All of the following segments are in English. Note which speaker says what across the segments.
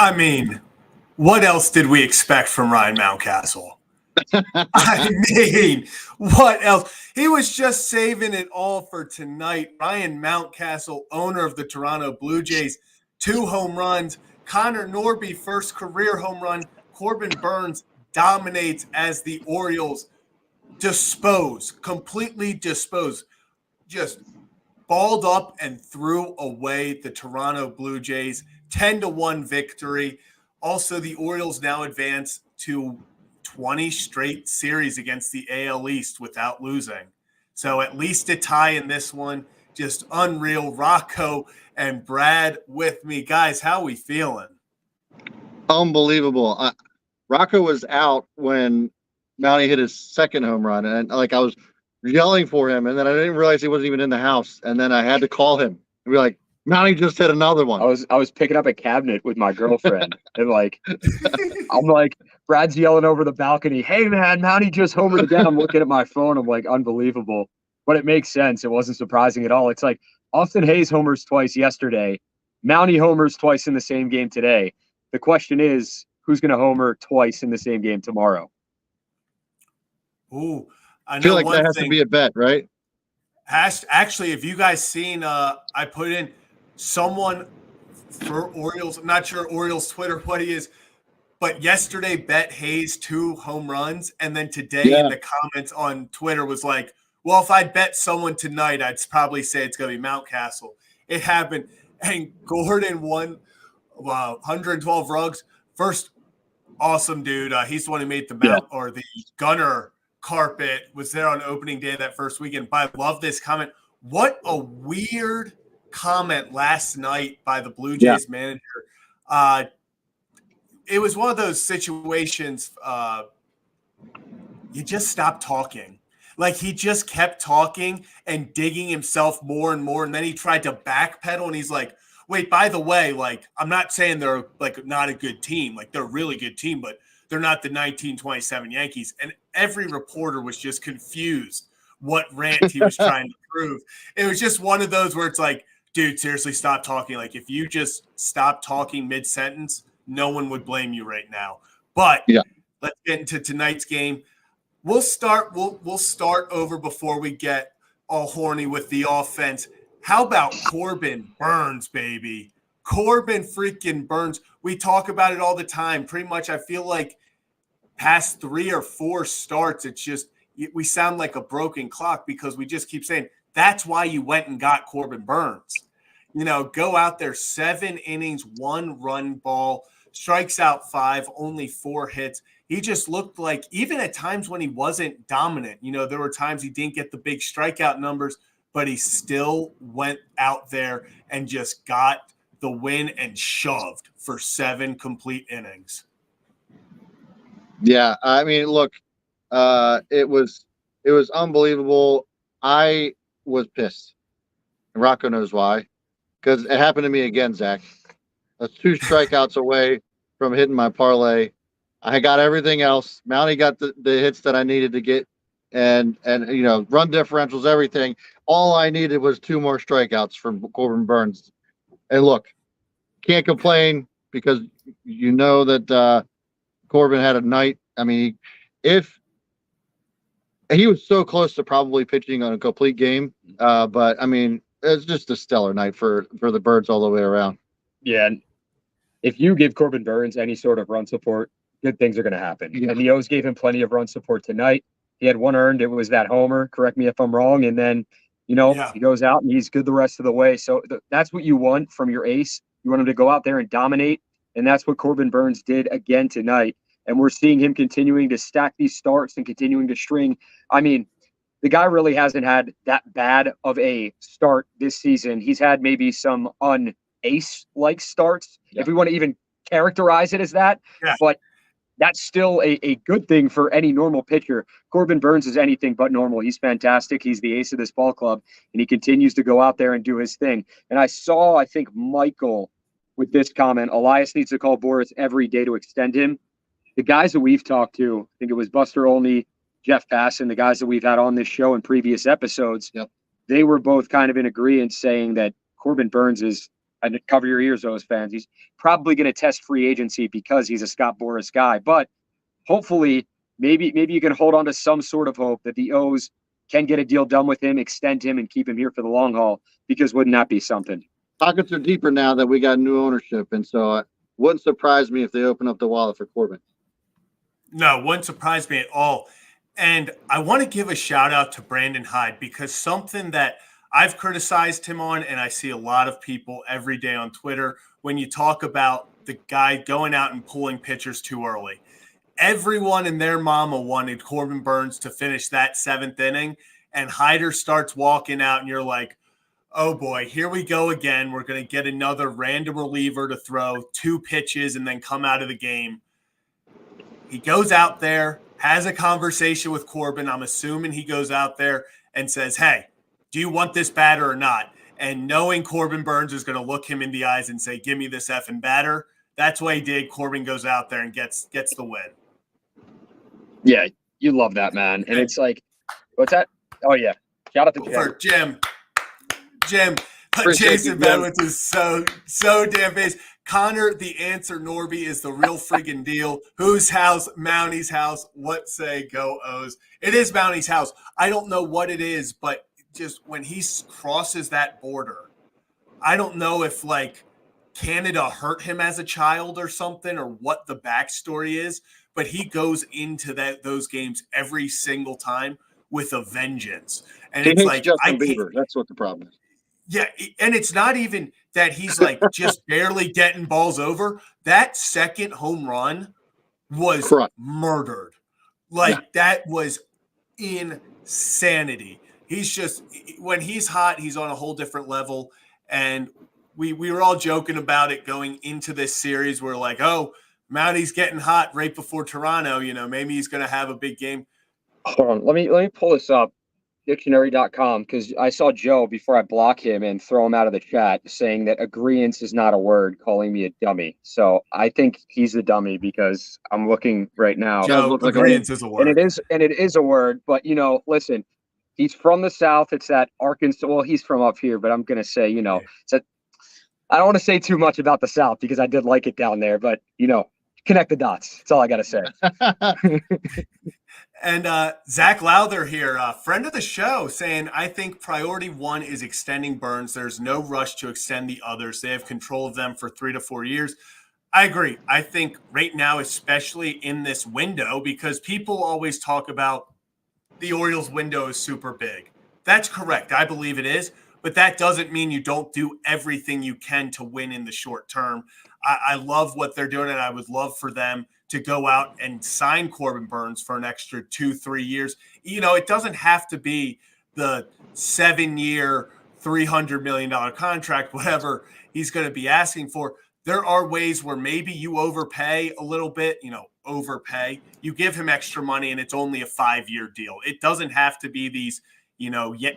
Speaker 1: I mean, what else did we expect from Ryan Mountcastle? I mean, what else? He was just saving it all for tonight. Ryan Mountcastle, owner of the Toronto Blue Jays, 2 home runs. Conor Norby, first career home run. Corbin Burnes dominates as the Orioles completely dispose, just balled up and threw away the Toronto Blue Jays. 10-1 victory. Also, the Orioles now advance to 20 straight series against the AL East without losing. So at least a tie in this one. Just unreal. Rocco and Brad with me. Guys, how are we feeling?
Speaker 2: Unbelievable. Rocco was out when Mountie hit his second home run, and I was yelling for him, and then I didn't realize he wasn't even in the house, and then I had to call him and be like, Mountie just hit another one.
Speaker 3: I was picking up a cabinet with my girlfriend, and I'm like, Brad's yelling over the balcony, "Hey man, Mountie just homered again." I'm looking at my phone. I'm like, unbelievable, but it makes sense. It wasn't surprising at all. It's like Austin Hayes homers twice yesterday, Mountie homers twice in the same game today. The question is, who's going to homer twice in the same game tomorrow?
Speaker 1: Ooh,
Speaker 2: I feel like that has to be a bet, right?
Speaker 1: Actually, if you guys seen, I put in someone for Orioles. I'm not sure Orioles Twitter what he is, but yesterday bet Hayes 2 home runs, and then today in the comments on Twitter was like, well, if I bet someone tonight, I'd probably say it's going to be Mountcastle. It happened, and Gordon won 112 rugs. First, awesome dude. He's the one who made the or the Gunner carpet, was there on opening day of that first weekend. But I love this comment. What a weird comment last night by the Blue Jays manager. It was one of those situations you just stopped talking. Like, he just kept talking and digging himself more and more, and then he tried to backpedal, and he's like, wait, by the way, I'm not saying they're not a good team. They're a really good team, but they're not the 1927 Yankees. And every reporter was just confused what rant he was trying to prove. It was just one of those where it's like, dude, seriously, stop talking. If you just stop talking mid-sentence, no one would blame you right now. But let's get into tonight's game. We'll start over before we get all horny with the offense. How about Corbin Burnes, baby? Corbin freaking Burnes. We talk about it all the time. Pretty much, I feel like past 3 or 4 starts, it's just we sound like a broken clock because we just keep saying that's why you went and got Corbin Burnes. Go out there, 7 innings, 1 run ball, strikes out 5, only 4 hits. He just looked like, even at times when he wasn't dominant, there were times he didn't get the big strikeout numbers, but he still went out there and just got the win and shoved for 7 complete innings.
Speaker 2: Yeah, I mean, look, it was unbelievable. I was pissed. And Rocco knows why. Because it happened to me again, Zach. I was 2 strikeouts away from hitting my parlay. I got everything else. Mountie got the hits that I needed to get, and run differentials, everything. All I needed was 2 more strikeouts from Corbin Burnes. And look, can't complain because that Corbin had a night. I mean, if he was so close to probably pitching on a complete game, but I mean, it's just a stellar night for the Birds all the way around.
Speaker 3: Yeah, and if you give Corbin Burnes any sort of run support, good things are going to happen. Yeah. And the O's gave him plenty of run support tonight. He had 1 earned. It was that homer. Correct me if I'm wrong. And then, he goes out and he's good the rest of the way. So that's what you want from your ace. You want him to go out there and dominate. And that's what Corbin Burnes did again tonight. And we're seeing him continuing to stack these starts and continuing to string. I mean, the guy really hasn't had that bad of a start this season. He's had maybe some un-ace-like starts, if we want to even characterize it as that. Yeah. But that's still a good thing for any normal pitcher. Corbin Burnes is anything but normal. He's fantastic. He's the ace of this ball club, and he continues to go out there and do his thing. And I think Michael with this comment, Elias needs to call Boris every day to extend him. The guys that we've talked to, I think it was Buster Olney, Jeff Passan, the guys that we've had on this show in previous episodes, they were both kind of in agreement saying that Corbin Burnes is and cover your ears, those fans. He's probably going to test free agency because he's a Scott Boras guy. But hopefully, maybe you can hold on to some sort of hope that the O's can get a deal done with him, extend him, and keep him here for the long haul. Because wouldn't that be something?
Speaker 2: Pockets are deeper now that we got new ownership, and so it wouldn't surprise me if they open up the wallet for Corbin.
Speaker 1: No, wouldn't surprise me at all. And I want to give a shout out to Brandon Hyde, because something that I've criticized him on, and I see a lot of people every day on Twitter, when you talk about the guy going out and pulling pitchers too early. Everyone and their mama wanted Corbin Burnes to finish that 7th inning, and Hyder starts walking out, and you're like, oh boy, here we go again. We're going to get another random reliever to throw 2 pitches and then come out of the game. He goes out there, has a conversation with Corbin. I'm assuming he goes out there and says, hey, do you want this batter or not? And knowing Corbin Burnes is going to look him in the eyes and say, give me this effing batter. That's what he did. Corbin goes out there and gets the win.
Speaker 3: Yeah, you love that, man. And it's like, what's that? Oh, yeah. Shout out to
Speaker 1: Jim. Jim, Jason Benowitz is so damn based. Connor, the answer, Norby, is the real friggin' deal. Whose house? Mounty's house. What say go O's? It is Mounty's house. I don't know what it is, but just when he crosses that border, I don't know if, like, Canada hurt him as a child or something, or what the backstory is, but he goes into those games every single time with a vengeance. And
Speaker 2: he
Speaker 1: it's
Speaker 2: hates
Speaker 1: like,
Speaker 2: Justin Bieber. That's what the problem is.
Speaker 1: Yeah, and it's not even that he's like just barely getting balls over. That second home run was murdered. Like, that was insanity. He's just, when he's hot, he's on a whole different level. And we were all joking about it going into this series. We're like, oh, Mounty's getting hot right before Toronto. You know, maybe he's going to have a big game.
Speaker 3: Hold on, let me pull this up. Dictionary.com, because I saw Joe before I block him and throw him out of the chat saying that agreeance is not a word, calling me a dummy. So I think he's the dummy, because I'm looking right now.
Speaker 1: Joe, agreeance is a word.
Speaker 3: And it is a word, but listen, he's from the South. It's that Arkansas. Well, he's from up here, but I'm gonna say, it's a, I don't want to say too much about the South because I did like it down there, but connect the dots. That's all I gotta say.
Speaker 1: And Zach Lowther here, friend of the show, saying, I think priority 1 is extending Burnes. There's no rush to extend the others. They have control of them for 3 to 4 years. I agree. I think right now, especially in this window, because people always talk about the Orioles window is super big. That's correct. I believe it is. But that doesn't mean you don't do everything you can to win in the short term. I love what they're doing, and I would love for them to go out and sign Corbin Burnes for an extra 2-3 years. It doesn't have to be the 7-year, $300 million contract, whatever he's going to be asking for. There are ways where maybe you overpay a little bit, overpay. You give him extra money, and it's only a 5-year deal. It doesn't have to be these,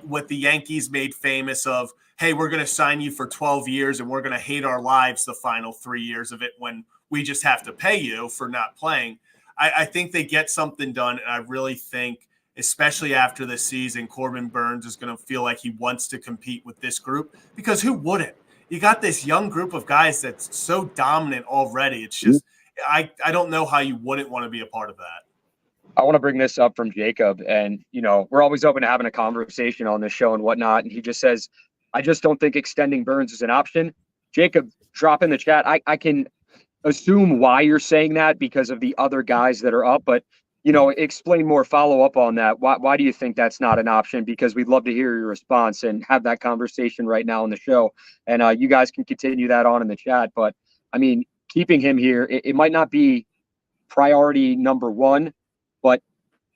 Speaker 1: what the Yankees made famous of, hey, we're going to sign you for 12 years, and we're going to hate our lives the final 3 years of it when we just have to pay you for not playing. I think they get something done, and I really think, especially after this season, Corbin Burnes is going to feel like he wants to compete with this group, because who wouldn't? You got this young group of guys that's so dominant already. It's just, I don't know how you wouldn't want to be a part of that.
Speaker 3: I want to bring this up from Jacob, and, we're always open to having a conversation on this show and whatnot. And he just says, I just don't think extending Burnes is an option. Jacob, drop in the chat. I can assume why you're saying that because of the other guys that are up, but explain more, follow up on that. Why do you think that's not an option? Because we'd love to hear your response and have that conversation right now on the show. And you guys can continue that on in the chat. But I mean, keeping him here, it might not be priority number 1, but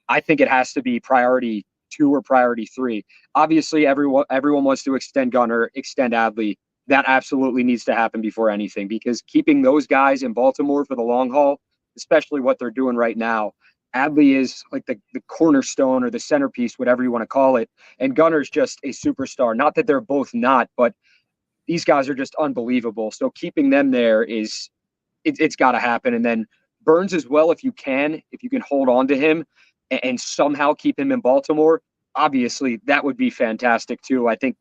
Speaker 3: I think it has to be priority 2 or priority 3. Obviously, everyone wants to extend Gunnar, extend Adley. That absolutely needs to happen before anything, because keeping those guys in Baltimore for the long haul, especially what they're doing right now, Adley is like the cornerstone or the centerpiece, whatever you want to call it. And Gunnar's just a superstar. Not that they're both not, but these guys are just unbelievable. So keeping them there it's got to happen. And then Burnes as well, if you can hold on to him and somehow keep him in Baltimore, obviously that would be fantastic too. I think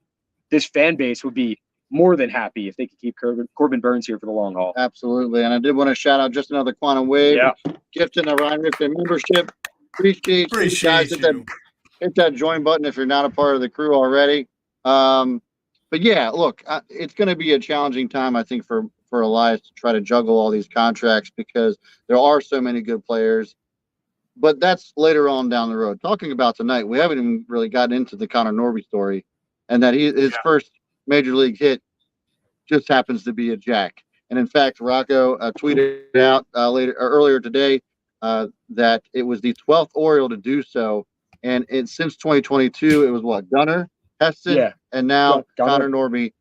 Speaker 3: this fan base would be more than happy if they could keep Corbin Burnes here for the long haul.
Speaker 2: Absolutely. And I did want to shout out just another Quantum Wave.
Speaker 3: Yeah.
Speaker 2: Gifting a Ryan Ripken membership. Appreciate you guys. Hit that join button if you're not a part of the crew already. But yeah, look, it's going to be a challenging time, I think, for Elias to try to juggle all these contracts because there are so many good players. But that's later on down the road. Talking about tonight, we haven't even really gotten into the Conor Norby story, and that his first major league hit just happens to be a jack. And in fact, Rocco tweeted out earlier today that it was the 12th Oriole to do so, and since 2022, it was what, Gunnar, Heston, and now Conor Norby.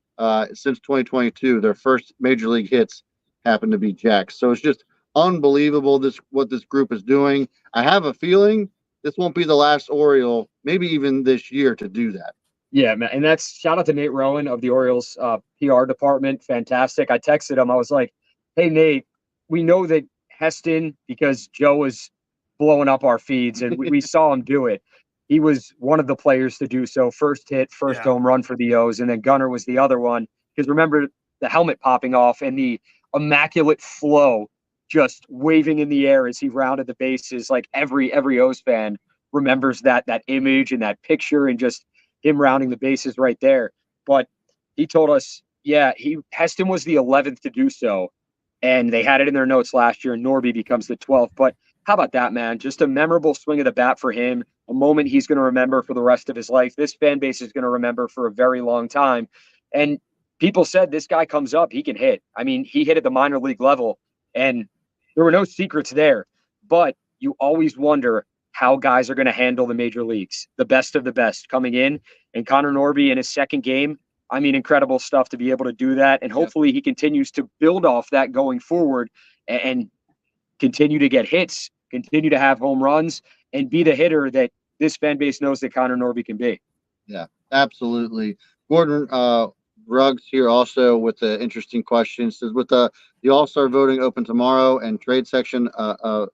Speaker 2: Since 2022, their first major league hits happen to be jacks. So it's just unbelievable what this group is doing. I have a feeling this won't be the last Oriole, maybe even this year, to do that.
Speaker 3: Yeah, man. And that's shout out to Nate Rowan of the Orioles PR department. Fantastic. I texted him. I was like, hey, Nate, we know that Heston, because Joe was blowing up our feeds and we saw him do it. He was one of the players to do so. First hit, first home run for the O's. And then Gunnar was the other one. Because remember the helmet popping off and the immaculate flow just waving in the air as he rounded the bases. Like every O's fan remembers that image and that picture and just him rounding the bases right there. But he told us, Heston was the 11th to do so. And they had it in their notes last year, and Norby becomes the 12th. But how about that, man? Just a memorable swing of the bat for him, a moment he's going to remember for the rest of his life. This fan base is going to remember for a very long time. And people said this guy comes up, he can hit. I mean, he hit at the minor league level, and there were no secrets there. But you always wonder how guys are going to handle the major leagues, the best of the best coming in. And Conor Norby in his second game, I mean, incredible stuff to be able to do that. And hopefully he continues to build off that going forward and continue to get hits, continue to have home runs, and be the hitter that this fan base knows that Conor Norby can be.
Speaker 2: Yeah, absolutely. Gordon Ruggs here also with the interesting question. Says, with the All-Star voting open tomorrow and trade section of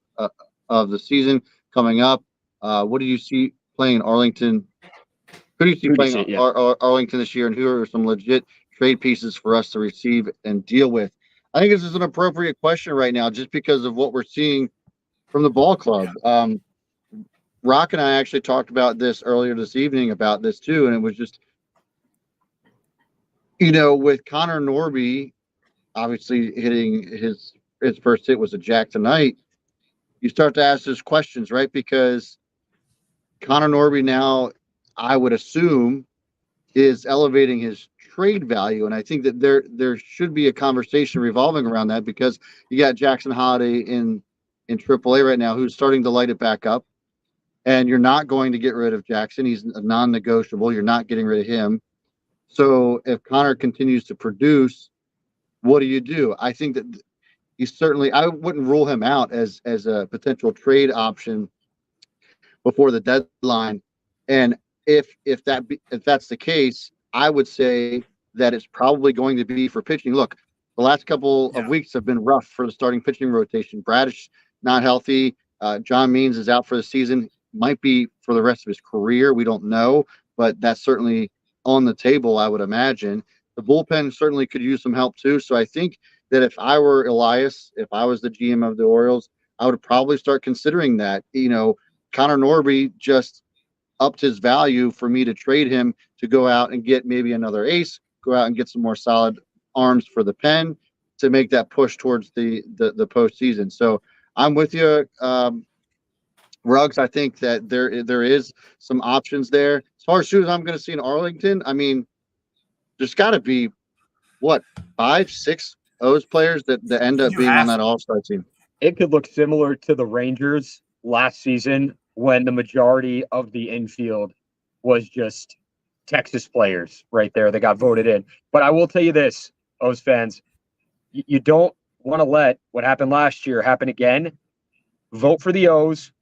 Speaker 2: the season coming up, what do you see playing in Arlington? Who do you see playing Arlington this year, and who are some legit trade pieces for us to receive and deal with? I think this is an appropriate question right now just because of what we're seeing from the ball club. Rock and I actually talked about this earlier this evening about this too, and it was just, with Conor Norby obviously hitting his first hit was a jack tonight, you start to ask those questions, right? Because Conor Norby now, I would assume, is elevating his trade value, and I think that there should be a conversation revolving around that because you got Jackson Holiday in AAA right now who's starting to light it back up, and you're not going to get rid of Jackson. He's a non-negotiable. You're not getting rid of him. So if Conor continues to produce, what do? I think that he's certainly, I wouldn't rule him out as a potential trade option before the deadline. And if that's the case, I would say that it's probably going to be for pitching. Look, the last couple of weeks have been rough for the starting pitching rotation. Bradish not healthy. John Means is out for the season. Might be for the rest of his career. We don't know, but that's certainly on the table, I would imagine. The bullpen certainly could use some help too. So I think that if I were Elias, if I was the GM of the Orioles, I would probably start considering that. Conor Norby just upped his value for me to trade him to go out and get maybe another ace, go out and get some more solid arms for the pen to make that push towards the postseason. So I'm with you, Ruggs. I think that there is some options there. As far as who I'm going to see in Arlington, I mean, there's got to be, 5-6 O's players that end up being on that All-Star team.
Speaker 3: It could look similar to the Rangers last season when the majority of the infield was just Texas players right there that got voted in. But I will tell you this, O's fans, you don't want to let what happened last year happen again. Vote for the O's,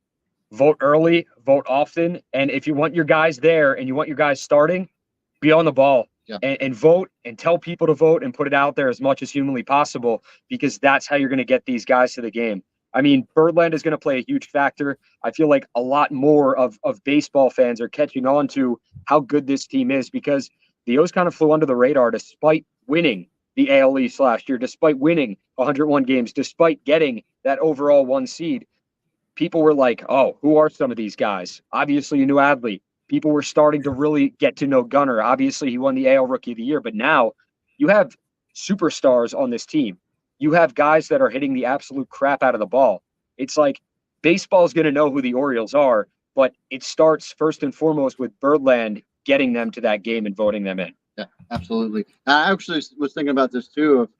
Speaker 3: vote early, vote often. And if you want your guys there and you want your guys starting, be on the ball and vote and tell people to vote and put it out there as much as humanly possible, because that's how you're going to get these guys to the game. I mean, Birdland is going to play a huge factor. I feel like a lot more of baseball fans are catching on to how good this team is, because the O's kind of flew under the radar despite winning the AL East last year, despite winning 101 games, despite getting that overall 1 seed. People were like, oh, who are some of these guys? Obviously, you knew Adley. People were starting to really get to know Gunnar. Obviously, he won the AL Rookie of the Year, but now you have superstars on this team. You have guys that are hitting the absolute crap out of the ball. It's like baseball's going to know who the Orioles are, but it starts first and foremost with Birdland getting them to that game and voting them in.
Speaker 2: Yeah, absolutely. I actually was thinking about this too, of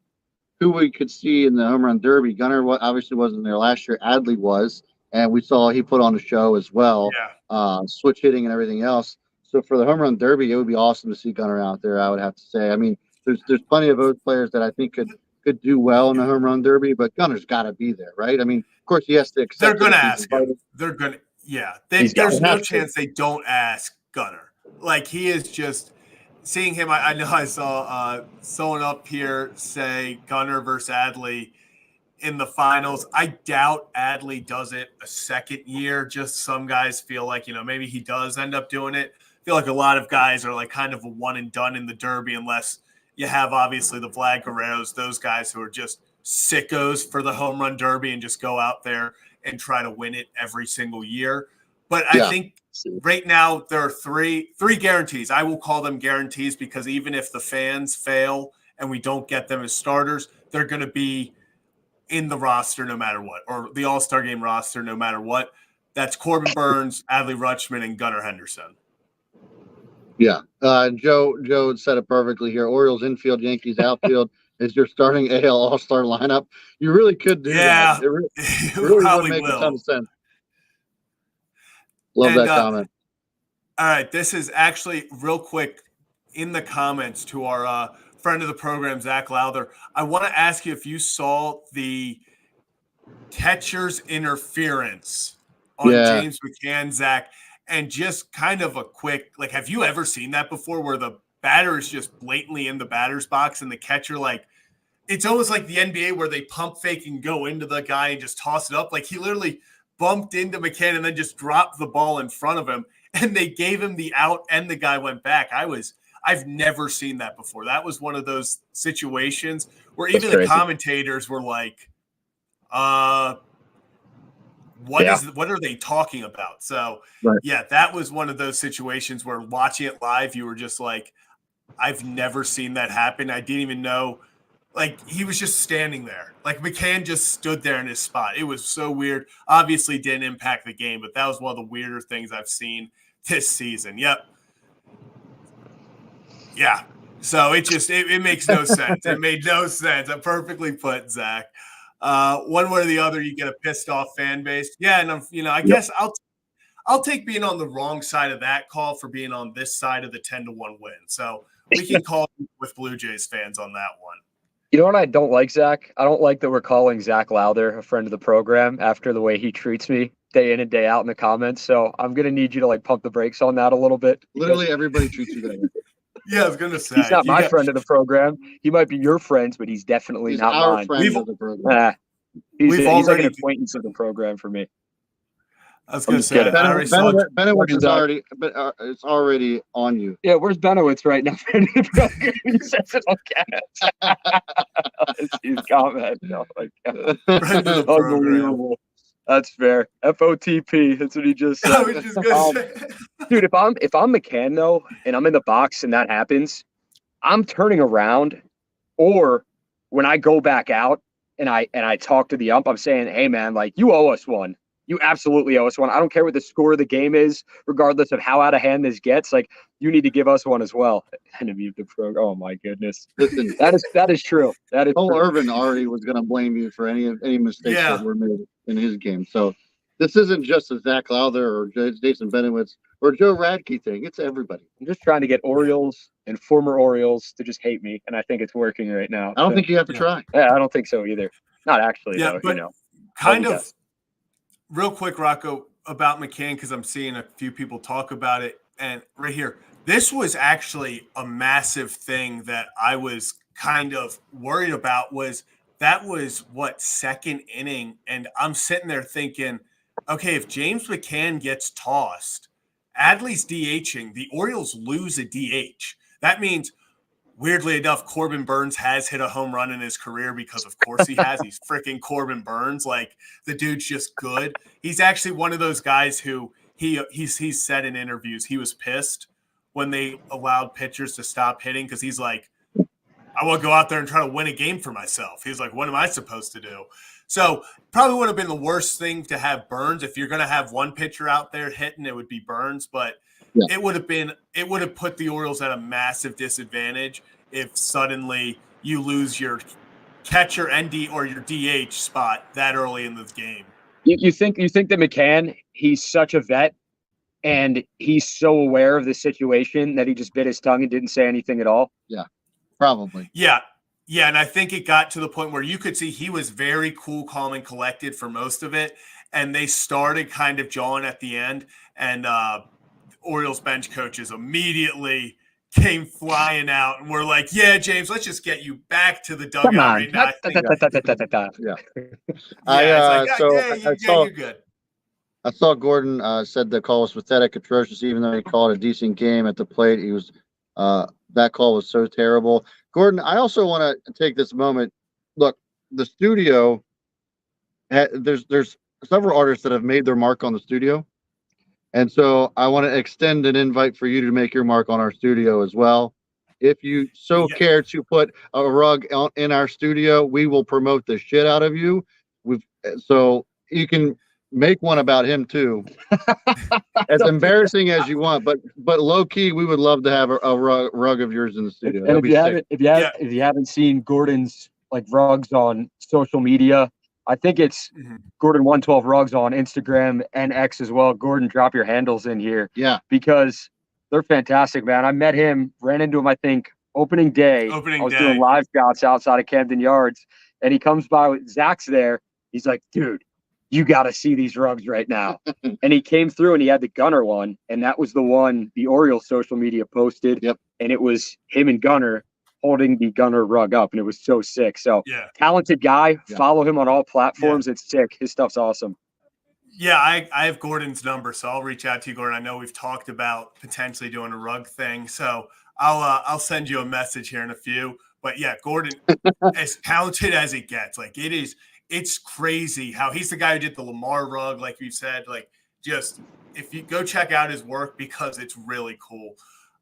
Speaker 2: who we could see in the home run derby. Gunnar obviously wasn't there last year. Adley was, and we saw he put on a show as well.
Speaker 1: Yeah.
Speaker 2: Switch hitting and everything else. So for the home run derby, it would be awesome to see Gunnar out there, I would have to say. I mean, there's plenty of those players that I think could do well in the home run derby, but Gunnar's got to be there, right? I mean, of course he has to accept.
Speaker 1: They're going to ask him. They're going to, yeah. There's no chance they don't ask Gunnar. Like, he is just seeing him. I know I saw someone up here say Gunnar versus Adley in the finals. I doubt Adley does it a second year. Just some guys feel like, maybe he does end up doing it. I feel like a lot of guys are like kind of a one and done in the derby, unless you have obviously the Vlad Guerreros, those guys who are just sickos for the home run derby and just go out there and try to win it every single year. But I think right now there are three guarantees. I will call them guarantees because even if the fans fail and we don't get them as starters, they're going to be in the roster no matter what, or the All-Star game roster no matter what. That's Corbin Burnes, Adley Rutschman, and Gunnar Henderson.
Speaker 2: Yeah. Joe said it perfectly here. Orioles infield, Yankees outfield is your starting AL All-Star lineup. You really could do that. It really would make a ton of sense. Love that comment.
Speaker 1: All right. This is actually real quick in the comments to our friend of the program, Zach Lowther. I want to ask you if you saw the catcher's interference on James McCann, Zach, and just kind of a quick, like, have you ever seen that before where the batter is just blatantly in the batter's box and the catcher, like, it's almost like the NBA where they pump fake and go into the guy and just toss it up. Like, he literally bumped into McCann and then just dropped the ball in front of him, and they gave him the out and the guy went back. I've never seen that before. That was one of those situations where even the commentators were like, what are they talking about? So that was one of those situations where watching it live, you were just like, I've never seen that happen. I didn't even know, like, he was just standing there. Like, McCann just stood there in his spot. It was so weird. Obviously didn't impact the game, but that was one of the weirder things I've seen this season. Yep. Yeah. So it makes no sense. It made no sense. I'm perfectly put, Zach. One way or the other, you get a pissed off fan base. Yeah, and I guess I'll take being on the wrong side of that call for being on this side of the 10-1 win. So we can call with Blue Jays fans on that one.
Speaker 3: You know what I don't like, Zach? I don't like that we're calling Zach Lowther a friend of the program after the way he treats me day in and day out in the comments. So I'm going to need you to, like, pump the brakes on that a little bit.
Speaker 2: Literally everybody treats you that way.
Speaker 1: Yeah, I was going to say.
Speaker 3: He's not my friend of the program. He might be your friend, but he's definitely not
Speaker 2: our
Speaker 3: mine.
Speaker 2: Friend of the program.
Speaker 3: He's like an acquaintance of the program for me.
Speaker 1: I was going to say,
Speaker 2: Benowitz is already, it's already on you.
Speaker 3: Yeah, where's Benowitz right now? He says it on Let's see his comment. Oh my God. Unbelievable. That's fair. FOTP. That's what he just said.
Speaker 1: I was just going to say.
Speaker 3: Dude, if I'm McCann though, and I'm in the box and that happens, I'm turning around, or when I go back out and I talk to the ump, I'm saying, hey man, like, you owe us one. You absolutely owe us one. I don't care what the score of the game is, regardless of how out of hand this gets. Like, you need to give us one as well. Enemy of the program. Oh my goodness.
Speaker 2: Listen,
Speaker 3: that is true. That is
Speaker 2: Cole
Speaker 3: true.
Speaker 2: Irvin already was going to blame you for any mistakes that were made in his game. So this isn't just a Zach Lowther or Jason Benowitz or Joe Radke thing. It's everybody.
Speaker 3: I'm just trying to get Orioles and former Orioles to just hate me, and I think it's working right now.
Speaker 2: I don't think you have to try.
Speaker 3: Yeah, I don't think so either. Not actually, though.
Speaker 1: But kind of. Real quick, Rocco, about McCann, because I'm seeing a few people talk about it. And right here, this was actually a massive thing that I was kind of worried about. That was second inning. And I'm sitting there thinking, okay, if James McCann gets tossed, Adley's DHing, the Orioles lose a DH. That means, weirdly enough, Corbin Burnes has hit a home run in his career because, of course, he has. He's freaking Corbin Burnes. Like, the dude's just good. He's actually one of those guys who he's said in interviews he was pissed when they allowed pitchers to stop hitting because he's like, I want to go out there and try to win a game for myself. He's like, what am I supposed to do? So probably would have been the worst thing to have Burnes. If you're going to have one pitcher out there hitting, it would be Burnes. But it would have put the Orioles at a massive disadvantage if suddenly you lose your catcher, ND, or your DH spot that early in the game.
Speaker 3: You think that McCann, he's such a vet and he's so aware of the situation that he just bit his tongue and didn't say anything at all?
Speaker 2: Yeah, probably.
Speaker 1: Yeah. Yeah, and I think it got to the point where you could see he was very cool, calm, and collected for most of it, and they started kind of jawing at the end, and Orioles bench coaches immediately came flying out and were like, yeah, James, let's just get you back to the dugout right now.
Speaker 2: You're good. I saw Gordon said the call was pathetic, atrocious, even though he called a decent game at the plate. He was that call was so terrible. Gordon, I also want to take this moment. Look, the studio, there's several artists that have made their mark on the studio. And so I want to extend an invite for you to make your mark on our studio as well. If you care to put a rug in our studio, we will promote the shit out of you. So you can make one about him too. As embarrassing as you want, but low key, we would love to have a rug of yours in the studio.
Speaker 3: And if you haven't seen Gordon's like rugs on social media, I think it's Gordon 112 rugs on Instagram and X as well. Gordon, drop your handles in here.
Speaker 2: Yeah,
Speaker 3: because they're fantastic, man. I met him, ran into him, I think opening day. I was doing live shots outside of Camden Yards, and he comes by with Zach's there. He's like, dude, you got to see these rugs right now. And he came through and he had the Gunner one. And that was the one the Orioles social media posted.
Speaker 2: Yep.
Speaker 3: And it was him and Gunner holding the Gunner rug up. And it was so sick. So talented guy. Yeah. Follow him on all platforms. Yeah. It's sick. His stuff's awesome.
Speaker 1: Yeah, I have Gordon's number, so I'll reach out to you, Gordon. I know we've talked about potentially doing a rug thing. So I'll send you a message here in a few. But yeah, Gordon, as talented as it gets, like it's crazy how he's the guy who did the Lamar rug, like you said. Like, just if you go check out his work because it's really cool.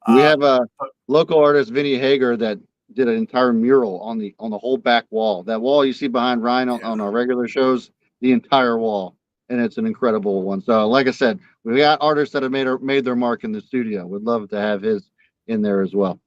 Speaker 2: We have a local artist, Vinny Hager, that did an entire mural on the whole back wall. That wall you see behind Ryan on our regular shows, the entire wall, and it's an incredible one. So, like I said, we got artists that have made their mark in the studio. We'd love to have his in there as well.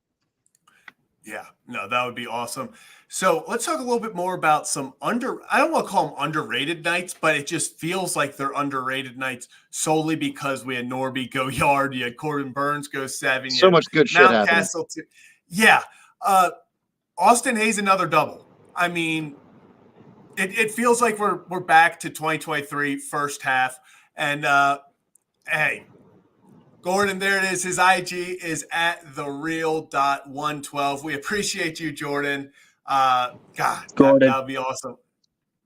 Speaker 1: Yeah, no, that would be awesome. So let's talk a little bit more about some I don't want to call them underrated nights, but it just feels like they're underrated nights solely because we had Norby go yard, you had Corbin Burnes go 7.
Speaker 2: So much good shit happening.
Speaker 1: Yeah. Austin Hayes, another double. I mean, it feels like we're back to 2023 first half. And hey, Gordon, there it is. His IG is at thereal.112. We appreciate you, Jordan. God,
Speaker 3: Gordon.
Speaker 1: That would be awesome.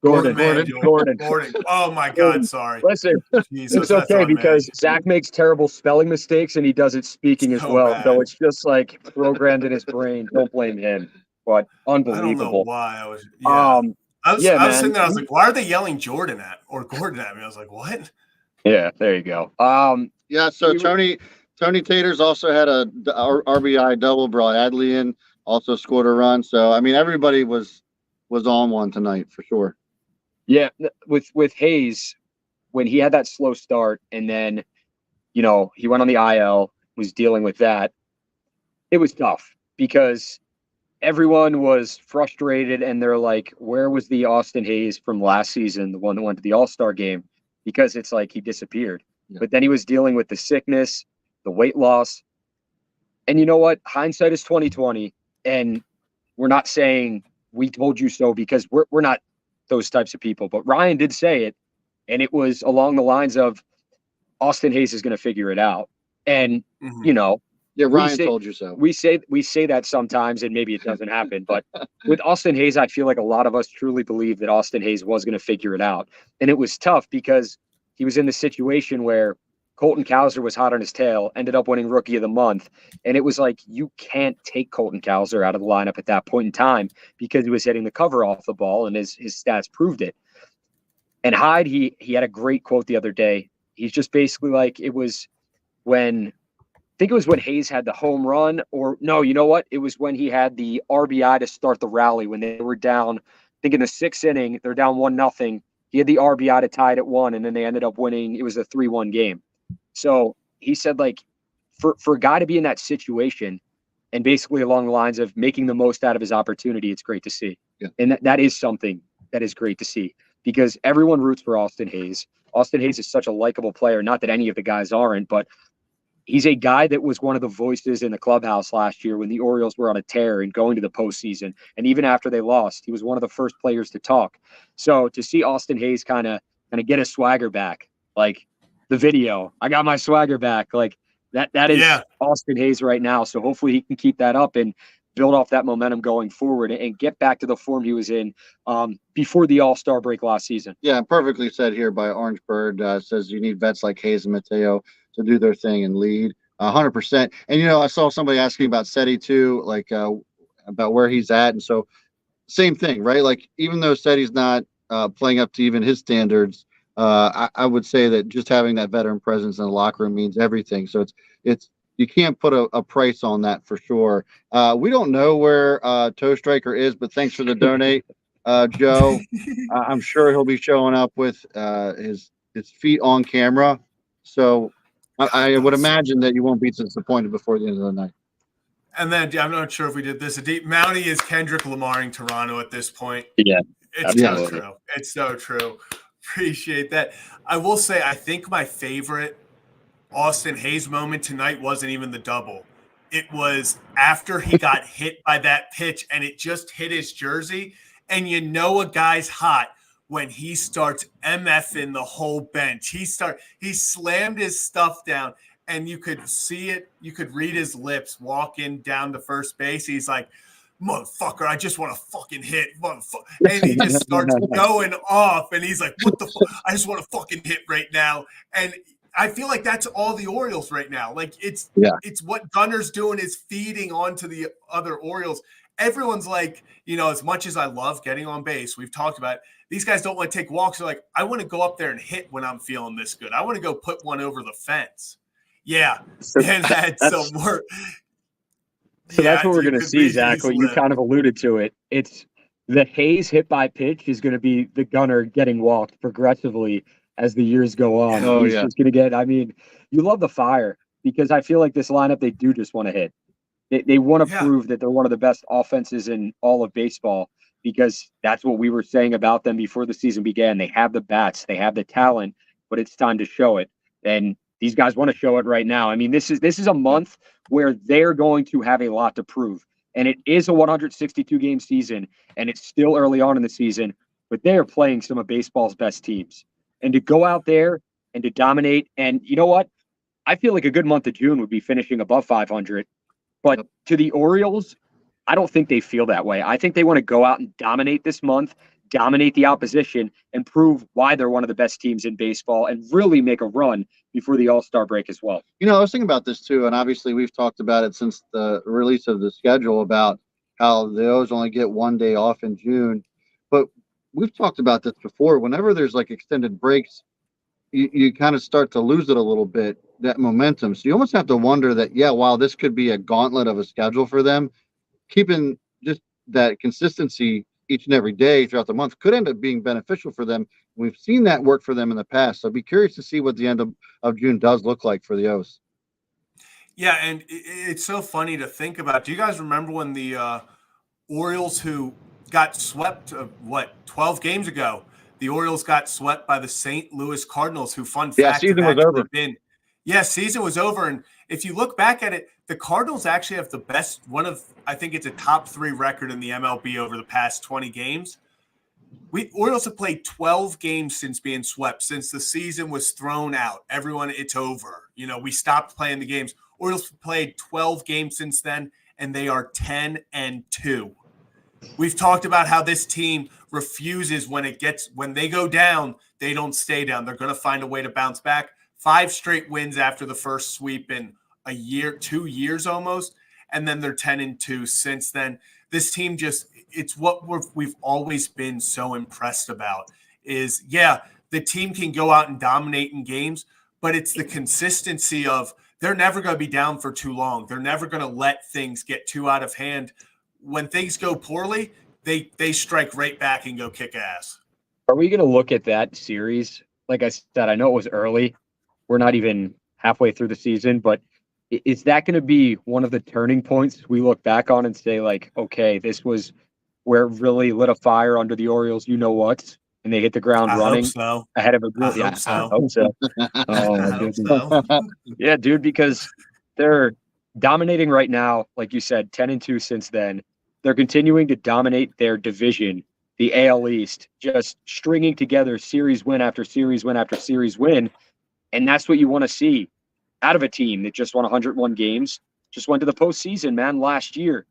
Speaker 3: Gordon.
Speaker 1: Oh my God, sorry.
Speaker 3: Listen, it's okay because Zach makes terrible spelling mistakes and he does it speaking as well. Bad. So it's just like programmed in his brain. Don't blame him. But unbelievable.
Speaker 1: I don't know why I was. Yeah. I was sitting there. I was like, why are they yelling Jordan at Gordon at me? I was like, what?
Speaker 3: Yeah, there you go.
Speaker 2: Yeah. So Tony Taters also had a RBI double. Brought Adley in. Also scored a run. So, I mean, everybody was on one tonight for sure.
Speaker 3: Yeah. With Hayes, when he had that slow start and then, he went on the IL, was dealing with that, it was tough because everyone was frustrated and they're like, where was the Austin Hayes from last season, the one that went to the All-Star game? Because it's like he disappeared. Yeah. But then he was dealing with the sickness, the weight loss. And you know what? Hindsight is 20/20. And we're not saying we told you so because we're not those types of people. But Ryan did say it, and it was along the lines of Austin Hayes is going to figure it out. And,
Speaker 2: Yeah, Ryan told you so.
Speaker 3: We say that sometimes, and maybe it doesn't happen. But with Austin Hayes, I feel like a lot of us truly believe that Austin Hayes was going to figure it out. And it was tough because he was in the situation where Colton Cowser was hot on his tail, ended up winning Rookie of the Month. And it was like, you can't take Colton Cowser out of the lineup at that point in time because he was hitting the cover off the ball, and his stats proved it. And Hyde, he had a great quote the other day. He's just basically like, it was when – I think it was when Hayes had the home run, or no, you know what? It was when he had the RBI to start the rally when they were down. I think in the 6th inning, they're down 1-0. He had the RBI to tie it at 1, and then they ended up winning. It was a 3-1 game. So he said, like, for a guy to be in that situation, and basically along the lines of making the most out of his opportunity, it's great to see.
Speaker 2: Yeah.
Speaker 3: And that is something that is great to see, because everyone roots for Austin Hayes. Austin Hayes is such a likable player. Not that any of the guys aren't, but he's a guy that was one of the voices in the clubhouse last year when the Orioles were on a tear and going to the postseason. And even after they lost, he was one of the first players to talk. So to see Austin Hayes kind of get his swagger back, like the video, I got my swagger back, like that is Austin Hayes right now. So hopefully he can keep that up and build off that momentum going forward and get back to the form he was in before the All-Star break last season.
Speaker 2: Yeah, perfectly said here by Orange Bird. Says you need vets like Hayes and Mateo to do their thing and lead 100%. And, I saw somebody asking about Seti too, like about where he's at. And so same thing, right? Like, even though Seti's not playing up to even his standards, I would say that just having that veteran presence in the locker room means everything. So it's you can't put a price on that for sure. We don't know where Toe Striker is, but thanks for the donate, Joe. I'm sure he'll be showing up with his feet on camera. So I would imagine that you won't be disappointed before the end of the night.
Speaker 1: And then I'm not sure if we did this. Mountie is Kendrick Lamar in Toronto at this point.
Speaker 3: Yeah,
Speaker 1: it's so true. It's so true. Appreciate that. I will say, I think my favorite Austin Hayes moment tonight wasn't even the double. It was after he got hit by that pitch and it just hit his jersey. And a guy's hot when he starts MFing the whole bench. He slammed his stuff down, and you could see it. You could read his lips walking down to first base. He's like, motherfucker, I just want to fucking hit, motherfucker. And he just starts going off, and he's like, what the fuck? I just want to fucking hit right now. And I feel like that's all the Orioles right now. Like, it's what Gunner's doing is feeding onto the other Orioles. Everyone's like, as much as I love getting on base, we've talked about it, these guys don't want to take walks. They're like, I want to go up there and hit when I'm feeling this good. I want to go put one over the fence. Yeah. And that's some work.
Speaker 3: So that's what we're going to see, Zach. What you kind of alluded to it. It's the Hayes hit by pitch is going to be the Gunner getting walked progressively as the years go on. He's just going to get, you love the fire, because I feel like this lineup, they do just want to hit. They want to prove that they're one of the best offenses in all of baseball, because that's what we were saying about them before the season began. They have the bats, they have the talent, but it's time to show it. And these guys want to show it right now. This is a month where they're going to have a lot to prove. And it is a 162-game season, and it's still early on in the season, but they are playing some of baseball's best teams. And to go out there and to dominate, and you know what? I feel like a good month of June would be finishing above 500. But to the Orioles, I don't think they feel that way. I think they want to go out and dominate this month, dominate the opposition, and prove why they're one of the best teams in baseball and really make a run before the All-Star break as well.
Speaker 2: I was thinking about this too, and obviously we've talked about it since the release of the schedule about how the O's only get one day off in June. But we've talked about this before. Whenever there's like extended breaks, you kind of start to lose it a little bit, that momentum. So you almost have to wonder that, while this could be a gauntlet of a schedule for them, keeping just that consistency each and every day throughout the month could end up being beneficial for them. We've seen that work for them in the past. So I'd be curious to see what the end of June does look like for the O's.
Speaker 1: Yeah, and it's so funny to think about. Do you guys remember when the Orioles, who got swept, 12 games ago, the Orioles got swept by the St. Louis Cardinals, who, fun fact,
Speaker 2: season was over.
Speaker 1: Season was over. And if you look back at it, the Cardinals actually have the best, I think it's a top 3 record in the MLB over the past 20 games. Orioles have played 12 games since being swept, since the season was thrown out. Everyone, it's over. We stopped playing the games. Orioles played 12 games since then, and they are 10-2. We've talked about how this team refuses when they go down, they don't stay down. They're going to find a way to bounce back. 5 straight wins after the first sweep in a year, 2 years almost, and then they're 10-2 since then. This team it's what we've always been so impressed about is, the team can go out and dominate in games, but it's the consistency of they're never going to be down for too long. They're never going to let things get too out of hand. When things go poorly, they strike right back and go kick ass.
Speaker 3: Are we going to look at that series? Like I said, I know it was early. We're not even halfway through the season, but is that going to be one of the turning points we look back on and say, like, okay, this was where it really lit a fire under the Orioles, you know what? And they hit the ground running ahead of a group.
Speaker 1: I hope
Speaker 3: so. Yeah, dude, because they're dominating right now, like you said, 10-2 since then. They're continuing to dominate their division, the AL East, just stringing together series win after series win after series win. And that's what you want to see out of a team that just won 101 games, just went to the postseason, man, last year.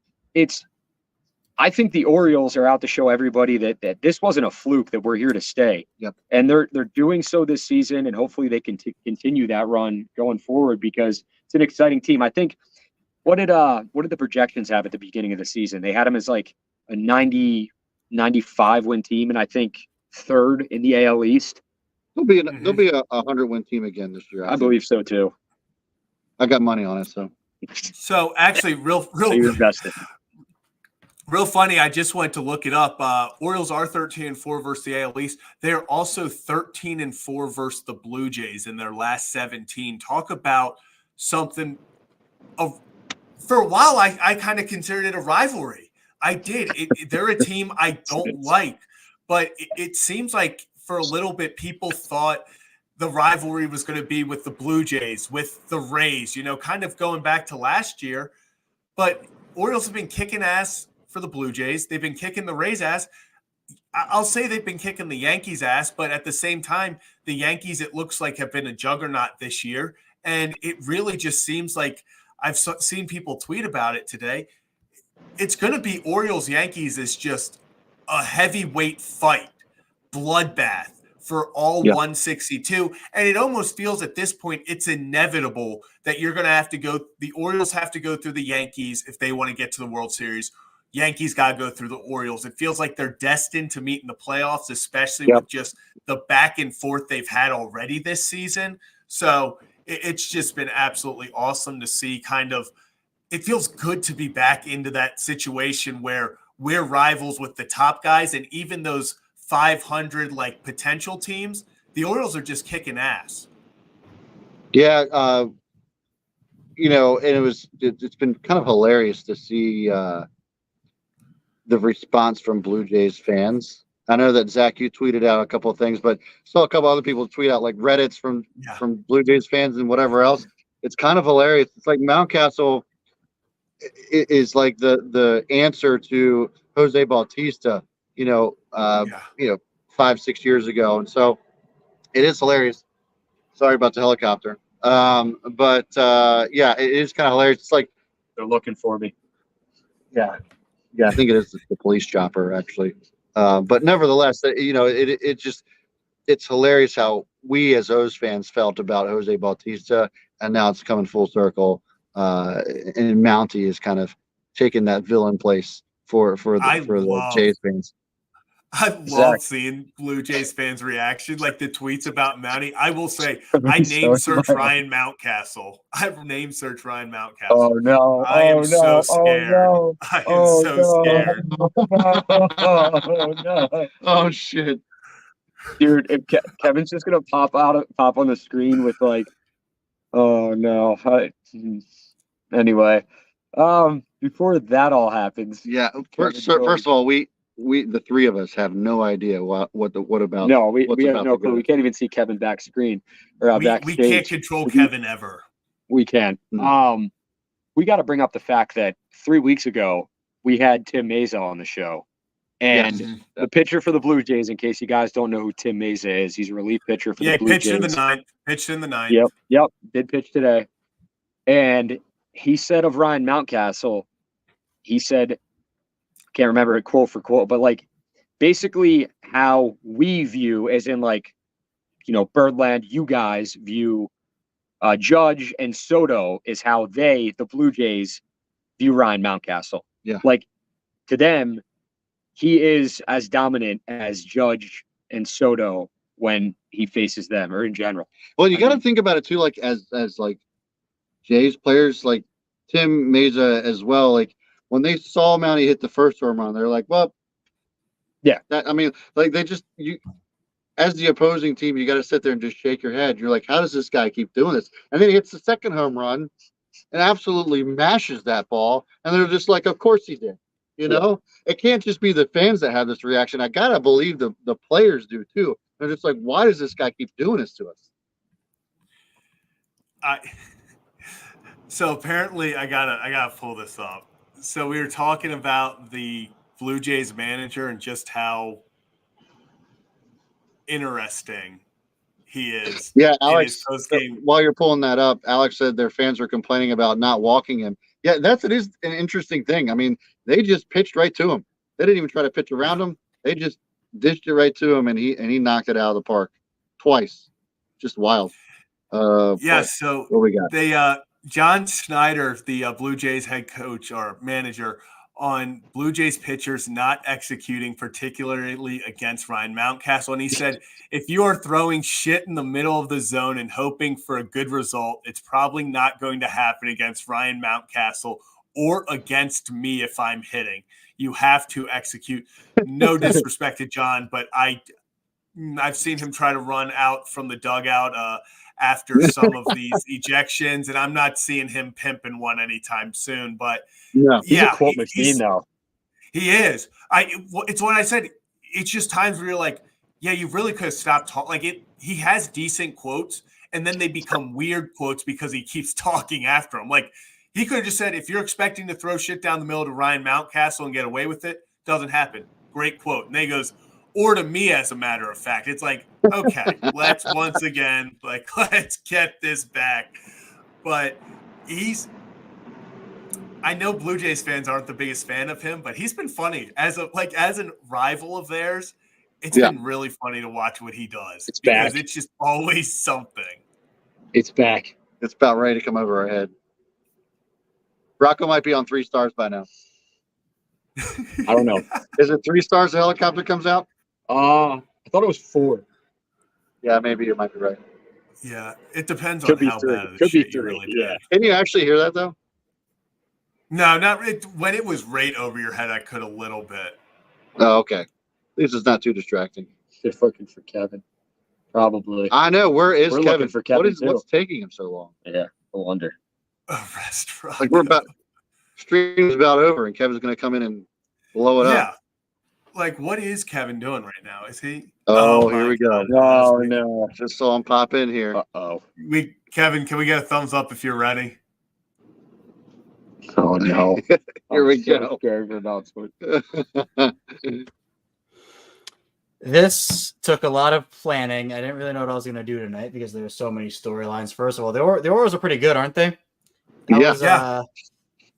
Speaker 3: I think the Orioles are out to show everybody that this wasn't a fluke, that we're here to stay.
Speaker 2: Yep.
Speaker 3: And they're doing so this season, and hopefully they can continue that run going forward because it's an exciting team. I think what did the projections have at the beginning of the season? They had them as like a 95 win team, and I think third in the AL East.
Speaker 2: They'll be a 100-win team again this year.
Speaker 3: I believe so too.
Speaker 2: I got money on it, so.
Speaker 1: So actually, real
Speaker 3: you're invested.
Speaker 1: Real funny, I just went to look it up. Orioles are 13-4 versus the AL East. They're also 13-4 versus the Blue Jays in their last 17. Talk about something of for a while, I kind of considered it a rivalry. I did. They're a team I don't like, but it seems like for a little bit, people thought the rivalry was going to be with the Blue Jays, with the Rays, kind of going back to last year. But Orioles have been kicking ass for the Blue Jays. They've been kicking the Rays' ass. I'll say they've been kicking the Yankees' ass, but at the same time, the Yankees, it looks like, have been a juggernaut this year. And it really just seems like I've seen people tweet about it today. It's going to be Orioles-Yankees is just a heavyweight fight, bloodbath for all 162. And it almost feels at this point it's inevitable that you're going to have to go – the Orioles have to go through the Yankees if they want to get to the World Series. Yankees got to go through the Orioles. It feels like they're destined to meet in the playoffs, especially with just the back and forth they've had already this season. So it's just been absolutely awesome to see it feels good to be back into that situation where we're rivals with the top guys, and even those 500 potential teams, the Orioles are just kicking ass.
Speaker 2: Yeah. And it's been kind of hilarious to see the response from Blue Jays fans. I know that, Zach, you tweeted out a couple of things, but saw a couple other people tweet out Reddits from Blue Jays fans and whatever else. It's kind of hilarious. It's like Mountcastle is like the answer to Jose Bautista, 5-6 years ago. And so it is hilarious. Sorry about the helicopter. But it is kind of hilarious. It's like
Speaker 3: they're looking for me.
Speaker 2: Yeah, I think it is the police chopper, actually. But nevertheless, it's hilarious how we as O's fans felt about Jose Bautista, and now it's coming full circle. And Mountie is kind of taking that villain place for the Jays fans.
Speaker 1: I love seeing Blue Jays fans' reaction, the tweets about Mountie. I will say, I name search Ryan Mountcastle. I've name search Ryan Mountcastle.
Speaker 3: Oh no!
Speaker 1: I am so scared.
Speaker 3: Oh, no.
Speaker 1: I am so scared.
Speaker 3: Oh no!
Speaker 2: Oh shit,
Speaker 3: dude! If Kevin's just gonna pop on the screen with oh no! Anyway, before that all happens,
Speaker 2: First of all, we the three of us have no idea what about.
Speaker 3: No, we have no clue. We can't even see Kevin back screen or backstage.
Speaker 1: We can't control Kevin ever.
Speaker 3: We can.
Speaker 2: Mm.
Speaker 3: We got to bring up the fact that 3 weeks ago we had Tim Meza on the show, and the pitcher for the Blue Jays. In case you guys don't know who Tim Meza is, he's a relief pitcher for the Blue Jays.
Speaker 1: Pitched in the ninth.
Speaker 3: Yep. Did pitch today, and he said of Ryan Mountcastle, he said, can't remember it quote for quote, but basically how we view, as in Birdland, you guys view Judge and Soto is how the Blue Jays, view Ryan Mountcastle.
Speaker 2: Yeah.
Speaker 3: Like, to them, he is as dominant as Judge and Soto when he faces them, or in general.
Speaker 2: Well, you got to think about it too, like as like Jays players, like Tim Meza as well. Like when they saw Mountie hit the first home run, they're like, "Well,
Speaker 3: yeah."
Speaker 2: Like they just as the opposing team, you got to sit there and just shake your head. You're like, "How does this guy keep doing this?" And then he hits the second home run and absolutely mashes that ball, and they're just like, "Of course he did." You know, it can't just be the fans that have this reaction. I gotta believe the players do too. They're just like, "Why does this guy keep doing this to us?"
Speaker 1: So apparently I gotta pull this up. So we were talking about the Blue Jays manager and just how interesting he is.
Speaker 2: Yeah, Alex, while you're pulling that up, Alex said their fans were complaining about not walking him. Yeah, it is an interesting thing. I mean, they just pitched right to him. They didn't even try to pitch around him. They just dished it right to him, and he knocked it out of the park twice. Just wild.
Speaker 1: So
Speaker 2: what we got?
Speaker 1: They John Schneider, the Blue Jays head coach or manager, on Blue Jays pitchers not executing, particularly against Ryan Mountcastle. And he said, if you are throwing shit in the middle of the zone and hoping for a good result, it's probably not going to happen against Ryan Mountcastle or against me if I'm hitting. You have to execute. No disrespect to John, but I've seen him try to run out from the dugout after some of these ejections, and I'm not seeing him pimping one anytime soon. But
Speaker 3: he's a quote machine now.
Speaker 1: He is. It's what I said. It's just times where you're like, yeah, you really could have stopped talking. Like he has decent quotes, and then they become weird quotes because he keeps talking after him. Like he could have just said, if you're expecting to throw shit down the middle to Ryan Mountcastle and get away with it, doesn't happen. Great quote. And then he goes, or to me, as a matter of fact. It's like, okay, let's get this back. But I know Blue Jays fans aren't the biggest fan of him, but he's been funny as a rival of theirs. It's been really funny to watch what he does.
Speaker 3: It's back.
Speaker 1: It's just always something.
Speaker 3: It's back.
Speaker 2: It's about ready to come over our head. Rocco might be on 3 stars by now.
Speaker 3: I don't know.
Speaker 2: Is it 3 stars the helicopter comes out?
Speaker 3: I thought it was 4.
Speaker 2: Yeah, maybe you might be right.
Speaker 1: Yeah, it depends on how bad the shit you really did.
Speaker 2: Can you actually hear that though?
Speaker 1: No, not when it was right over your head. I could a little bit.
Speaker 2: Oh, okay. At least it's not too distracting.
Speaker 3: They're looking for Kevin. Probably.
Speaker 2: I know. Where is Kevin?
Speaker 3: Looking for Kevin
Speaker 2: what's taking him so long?
Speaker 3: Yeah, I wonder.
Speaker 1: A restaurant.
Speaker 2: Like stream's about over, and Kevin's going to come in and blow it up.
Speaker 1: Yeah. Like, what is Kevin doing right now? Is he?
Speaker 2: Oh, here we go.
Speaker 3: Oh, no.
Speaker 2: Just saw him pop in here.
Speaker 3: Uh-oh.
Speaker 1: Kevin, can we get a thumbs up if you're ready?
Speaker 3: Oh, no.
Speaker 2: Here we go.
Speaker 4: This took a lot of planning. I didn't really know what I was going to do tonight because there were so many storylines. First of all, the Orioles are pretty good, aren't they? That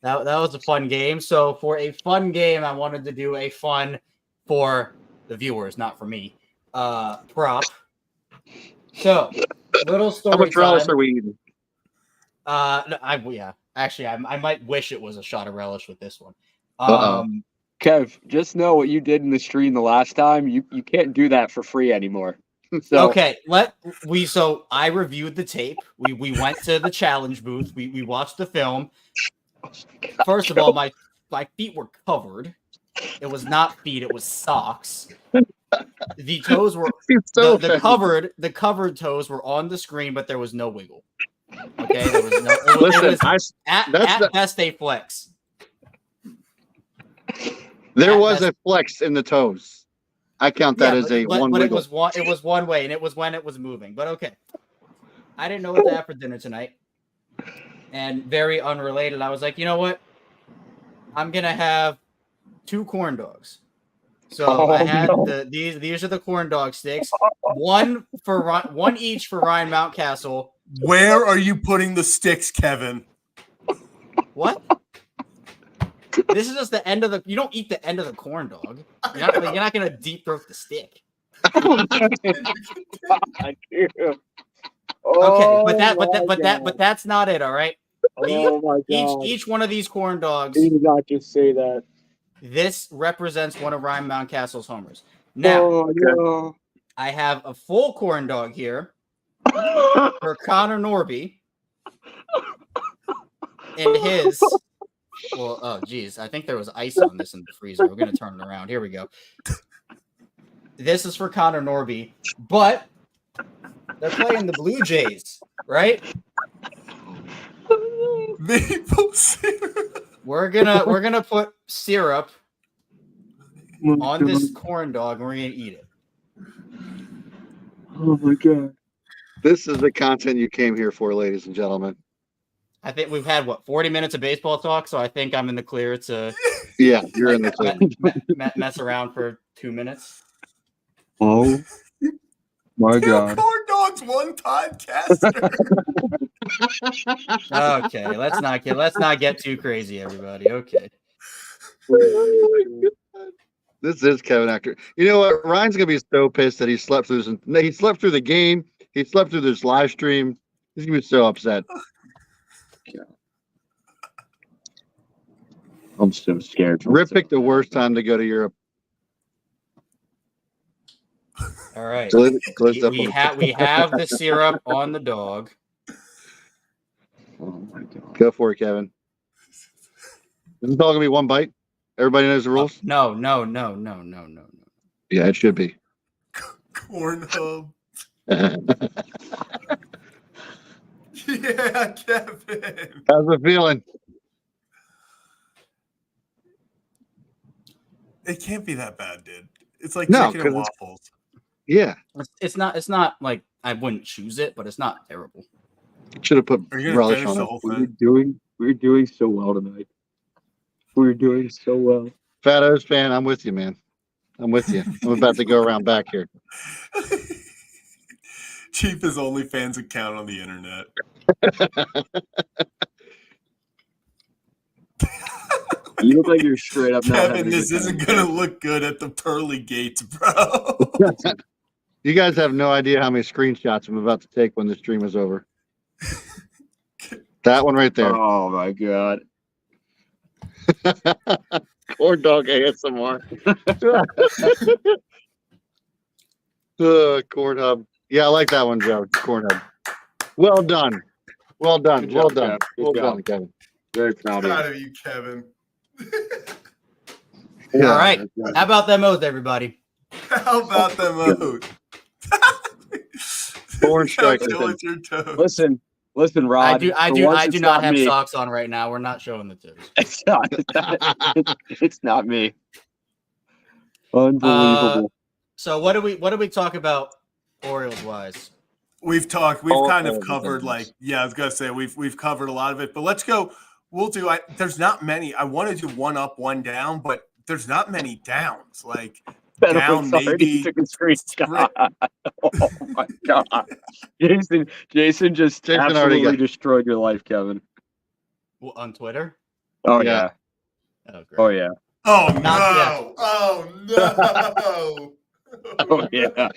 Speaker 4: was a fun game. So for a fun game, I wanted to do a fun for the viewers, not for me. Prop. So little story.
Speaker 2: How much relish are we eating?
Speaker 4: Actually, I might wish it was a shot of relish with this one.
Speaker 3: Kev, just know what you did in the stream the last time. You can't do that for free anymore. So.
Speaker 4: Okay, so I reviewed the tape. We went to the challenge booth. We watched the film. First of all, my feet were covered. It was not feet, it was socks. The toes were the covered toes were on the screen, but there was no wiggle. Okay, there was no at best a flex.
Speaker 2: There was a flex in the toes. I count that as one wiggle.
Speaker 4: It was one way, and it was when it was moving. But okay. I didn't know what to have for dinner tonight. And very unrelated, I was like, you know what? I'm gonna have 2 corn dogs. So I had these are the corn dog sticks. One each for Ryan Mountcastle.
Speaker 1: Where are you putting the sticks, Kevin?
Speaker 4: What? This is just the end of the. You don't eat the end of the corn dog. You're not gonna deep throat the stick.
Speaker 3: Oh Oh,
Speaker 4: but that's not it. All right.
Speaker 3: Oh my God.
Speaker 4: Each one of these corn dogs.
Speaker 3: He did not just say that.
Speaker 4: This represents one of Ryan Mountcastle's homers. Now,
Speaker 3: no.
Speaker 4: I have a full corn dog here for Conor Norby. And his, well, oh, geez. I think there was ice on this in the freezer. We're going to turn it around. Here we go. This is for Conor Norby, but they're playing the Blue Jays, right?
Speaker 1: Maple syrup.
Speaker 4: We're gonna put syrup on this corn dog, and we're gonna eat it.
Speaker 3: Oh my God.
Speaker 2: This is the content you came here for, ladies and gentlemen.
Speaker 4: I think we've had 40 minutes of baseball talk, so I think I'm in the clear to
Speaker 2: Yeah, you're in the clear.
Speaker 4: mess around for 2 minutes.
Speaker 3: Oh my God.
Speaker 1: Corn dogs one podcaster.
Speaker 4: Okay, let's not get too crazy, everybody. Okay.
Speaker 2: This is Kevin Actor. You know what? Ryan's gonna be so pissed that he slept through the game. He slept through this live stream. He's gonna be so upset.
Speaker 3: I'm so scared.
Speaker 2: Rip picked the worst time to go to Europe.
Speaker 4: All right.
Speaker 2: We
Speaker 4: We have the syrup on the dog.
Speaker 3: Oh my God.
Speaker 2: Go for it, Kevin. Is this all gonna be one bite? Everybody knows the rules?
Speaker 4: No.
Speaker 2: Yeah, it should be.
Speaker 1: Corn hub. Yeah, Kevin.
Speaker 2: How's it feeling?
Speaker 1: It can't be that bad, dude. It's like
Speaker 2: No,
Speaker 1: chicken and
Speaker 2: 'cause
Speaker 1: waffles.
Speaker 2: Yeah.
Speaker 4: It's not like I wouldn't choose it, but it's not terrible.
Speaker 2: Should have put
Speaker 1: Are you gonna
Speaker 2: relish
Speaker 1: finish
Speaker 2: on
Speaker 1: the
Speaker 2: it.
Speaker 1: whole thing?
Speaker 3: We're doing so well tonight. We're doing so well.
Speaker 2: Fat O's fan, I'm with you, man. I'm with you. I'm about to go around back here.
Speaker 1: Cheapest OnlyFans account on the internet.
Speaker 3: You look like you're straight up not
Speaker 1: Kevin,
Speaker 3: having
Speaker 1: this
Speaker 3: a good
Speaker 1: isn't
Speaker 3: time.
Speaker 1: gonna look good at the pearly gates, bro.
Speaker 2: You guys have no idea how many screenshots I'm about to take when the stream is over. That one right there.
Speaker 3: Oh my God.
Speaker 2: Corn dog ASMR. Corn hub. Yeah, I like that one, Joe. Corn hub. Well done. Well done.
Speaker 3: Good
Speaker 2: Well
Speaker 3: job,
Speaker 2: done.
Speaker 3: Kev. Good
Speaker 2: Well
Speaker 3: job.
Speaker 2: done, Kevin.
Speaker 3: Very proud of
Speaker 1: Proud of you, Kevin.
Speaker 3: you.
Speaker 4: All right. How about them oath, everybody?
Speaker 1: How about them oats?
Speaker 2: Corn strikers.
Speaker 1: With your toes.
Speaker 3: Listen, Rod.
Speaker 4: I do not have socks on right now. We're not showing the toes.
Speaker 3: It's not. It's not me. Unbelievable.
Speaker 4: So what do we talk about Orioles wise?
Speaker 1: We've kind of covered
Speaker 2: things.
Speaker 1: I was gonna say we've covered a lot of it, but let's go. There's not many. I want to do one up, one down, but there's not many downs. Like down maybe.
Speaker 3: Took a screenshot. Oh my God. Jason just absolutely destroyed your life, Kevin.
Speaker 4: On Twitter?
Speaker 3: Oh yeah.
Speaker 4: Oh, great.
Speaker 3: Oh yeah.
Speaker 1: Oh
Speaker 4: Not
Speaker 1: no! Oh no!
Speaker 3: Oh yeah.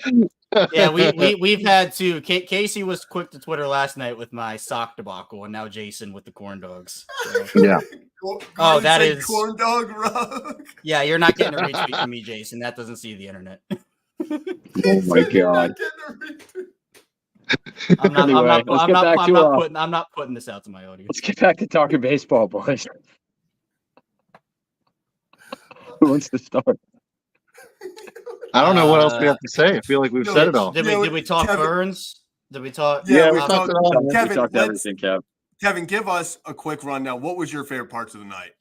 Speaker 4: Yeah, we've had to. Casey was quick to Twitter last night with my sock debacle, and now Jason with the corn dogs. So.
Speaker 2: Yeah.
Speaker 4: Oh, that is
Speaker 1: corn dog rug.
Speaker 4: Yeah, you're not getting a retweet from me, Jason. That doesn't see the internet.
Speaker 3: Oh my God.
Speaker 4: I'm not putting this out to my audience.
Speaker 3: Let's get back to talking baseball, boys. Who wants to start?
Speaker 2: I don't know what else we have to say. I feel like we've said it all.
Speaker 4: Did we talk
Speaker 1: Kevin,
Speaker 4: Burnes? Did we talk?
Speaker 2: Yeah, we
Speaker 1: we
Speaker 2: talked it all.
Speaker 1: Kevin,
Speaker 3: we talked everything, Kev.
Speaker 1: Kevin, give us a quick rundown. What was your favorite parts of the night?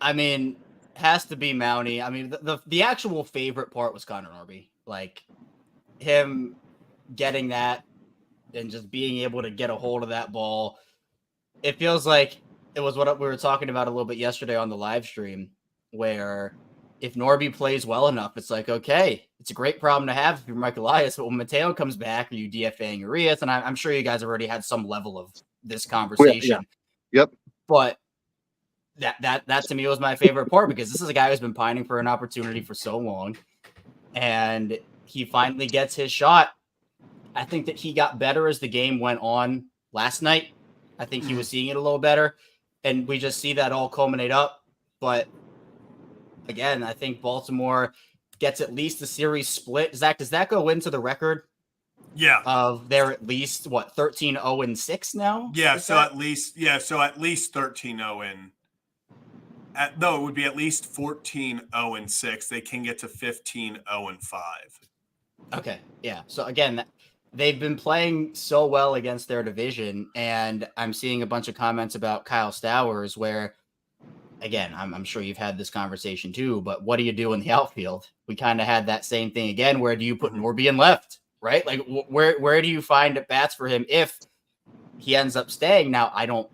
Speaker 4: I mean, has to be Mountie. I mean, the actual favorite part was Conor Norby. Like him getting that and just being able to get a hold of that ball. It feels like it was what we were talking about a little bit yesterday on the live stream, where if Norby plays well enough, it's like, okay, it's a great problem to have if you're Mike Elias, but when Mateo comes back, are you DFAing Urias? And I'm sure you guys have already had some level of this conversation.
Speaker 2: Yeah. Yep.
Speaker 4: But that to me was my favorite part, because this is a guy who's been pining for an opportunity for so long, and he finally gets his shot. I think that he got better as the game went on last night. I think he was seeing it a little better, and we just see that all culminate up. But again, I think Baltimore gets at least the series split. Zach, does that go into the record?
Speaker 1: Yeah.
Speaker 4: Of they're at least 13-0-6 now?
Speaker 1: Yeah, so at least 13-0 in. No, it would be at least 14-0-6. They can get to 15-0-5.
Speaker 4: Okay, yeah. So again, they've been playing so well against their division, and I'm seeing a bunch of comments about Kyle Stowers where, again, I'm sure you've had this conversation too, but what do you do in the outfield? We kind of had that same thing again. Where do you put Norby in left, right? Like where do you find at bats for him if he ends up staying? Now, I don't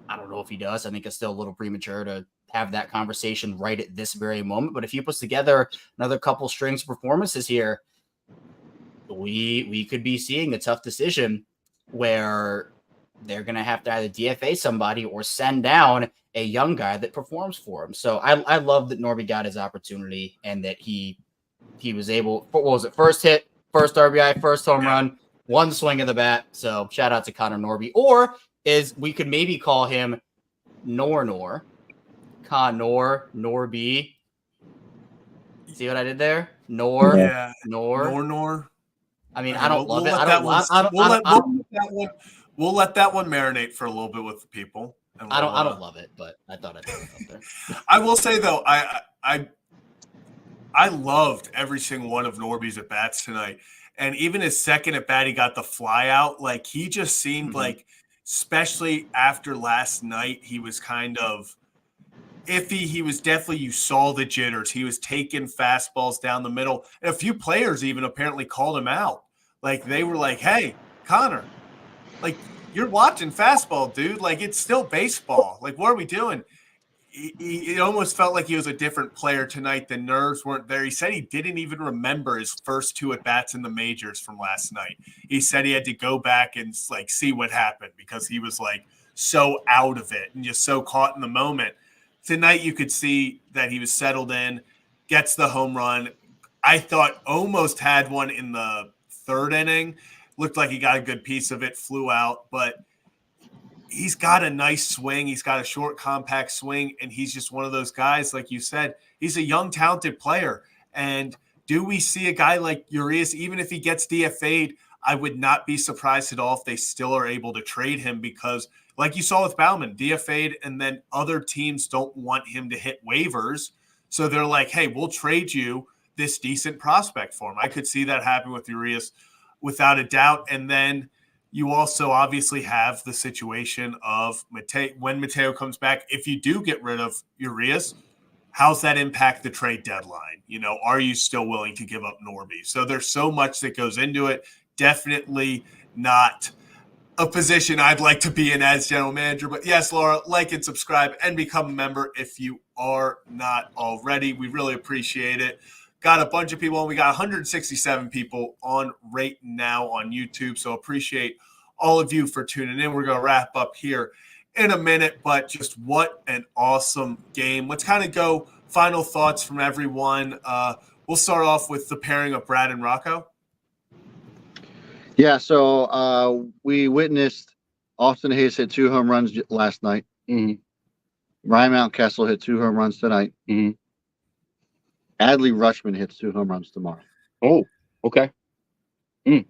Speaker 4: know if he does. I think it's still a little premature to have that conversation right at this very moment. But if he puts together another couple strings of performances here, we could be seeing a tough decision where they're going to have to either DFA somebody or send down a young guy that performs for him. So I love that Norby got his opportunity and that he was able, what was it? First hit, first RBI, first home run, one swing of the bat. So shout out to Conor Norby, or is we could maybe call him Conor Norby. See what I did there? Nor. I mean, I don't love it.
Speaker 1: We'll let that one marinate for a little bit with the people.
Speaker 4: I don't love it, but I thought I'd throw it out there.
Speaker 1: I will say though, I loved every single one of Norby's at bats tonight, and even his second at bat, he got the fly out. Like he just seemed like, especially after last night, he was kind of iffy. He was definitely, you saw the jitters. He was taking fastballs down the middle. And a few players even apparently called him out. Like they were like, hey, Connor, like you're watching fastball, dude. Like it's still baseball. Like what are we doing? It almost felt like he was a different player tonight. The nerves weren't there. He said he didn't even remember his first two at-bats in the majors from last night. He said he had to go back and like see what happened because he was like so out of it and just so caught in the moment. Tonight you could see that he was settled in, gets the home run. I thought almost had one in the third inning. Looked like he got a good piece of it, flew out, but he's got a nice swing. He's got a short, compact swing, and he's just one of those guys, like you said, he's a young, talented player. And do we see a guy like Urias, even if he gets DFA'd, I would not be surprised at all if they still are able to trade him because, like you saw with Bauman, DFA'd, and then other teams don't want him to hit waivers. So they're like, hey, we'll trade you this decent prospect for him. I could see that happen with Urias without a doubt. And then you also obviously have the situation of when Mateo comes back. If you do get rid of Urias, how's that impact the trade deadline? You know, are you still willing to give up Norby? So there's so much that goes into it. Definitely not a position I'd like to be in as general manager. But yes, Laura, like and subscribe and become a member if you are not already. We really appreciate it. Got a bunch of people on. We got 167 people on right now on YouTube. So appreciate all of you for tuning in. We're going to wrap up here in a minute, but just what an awesome game. Let's kind of go final thoughts from everyone. We'll start off with the pairing of Brad and Rocco.
Speaker 2: Yeah, so we witnessed Austin Hayes hit 2 home runs last night. Ryan Mountcastle hit 2 home runs tonight. Adley Rutschman hits 2 home runs tomorrow.
Speaker 3: Oh, okay.
Speaker 4: I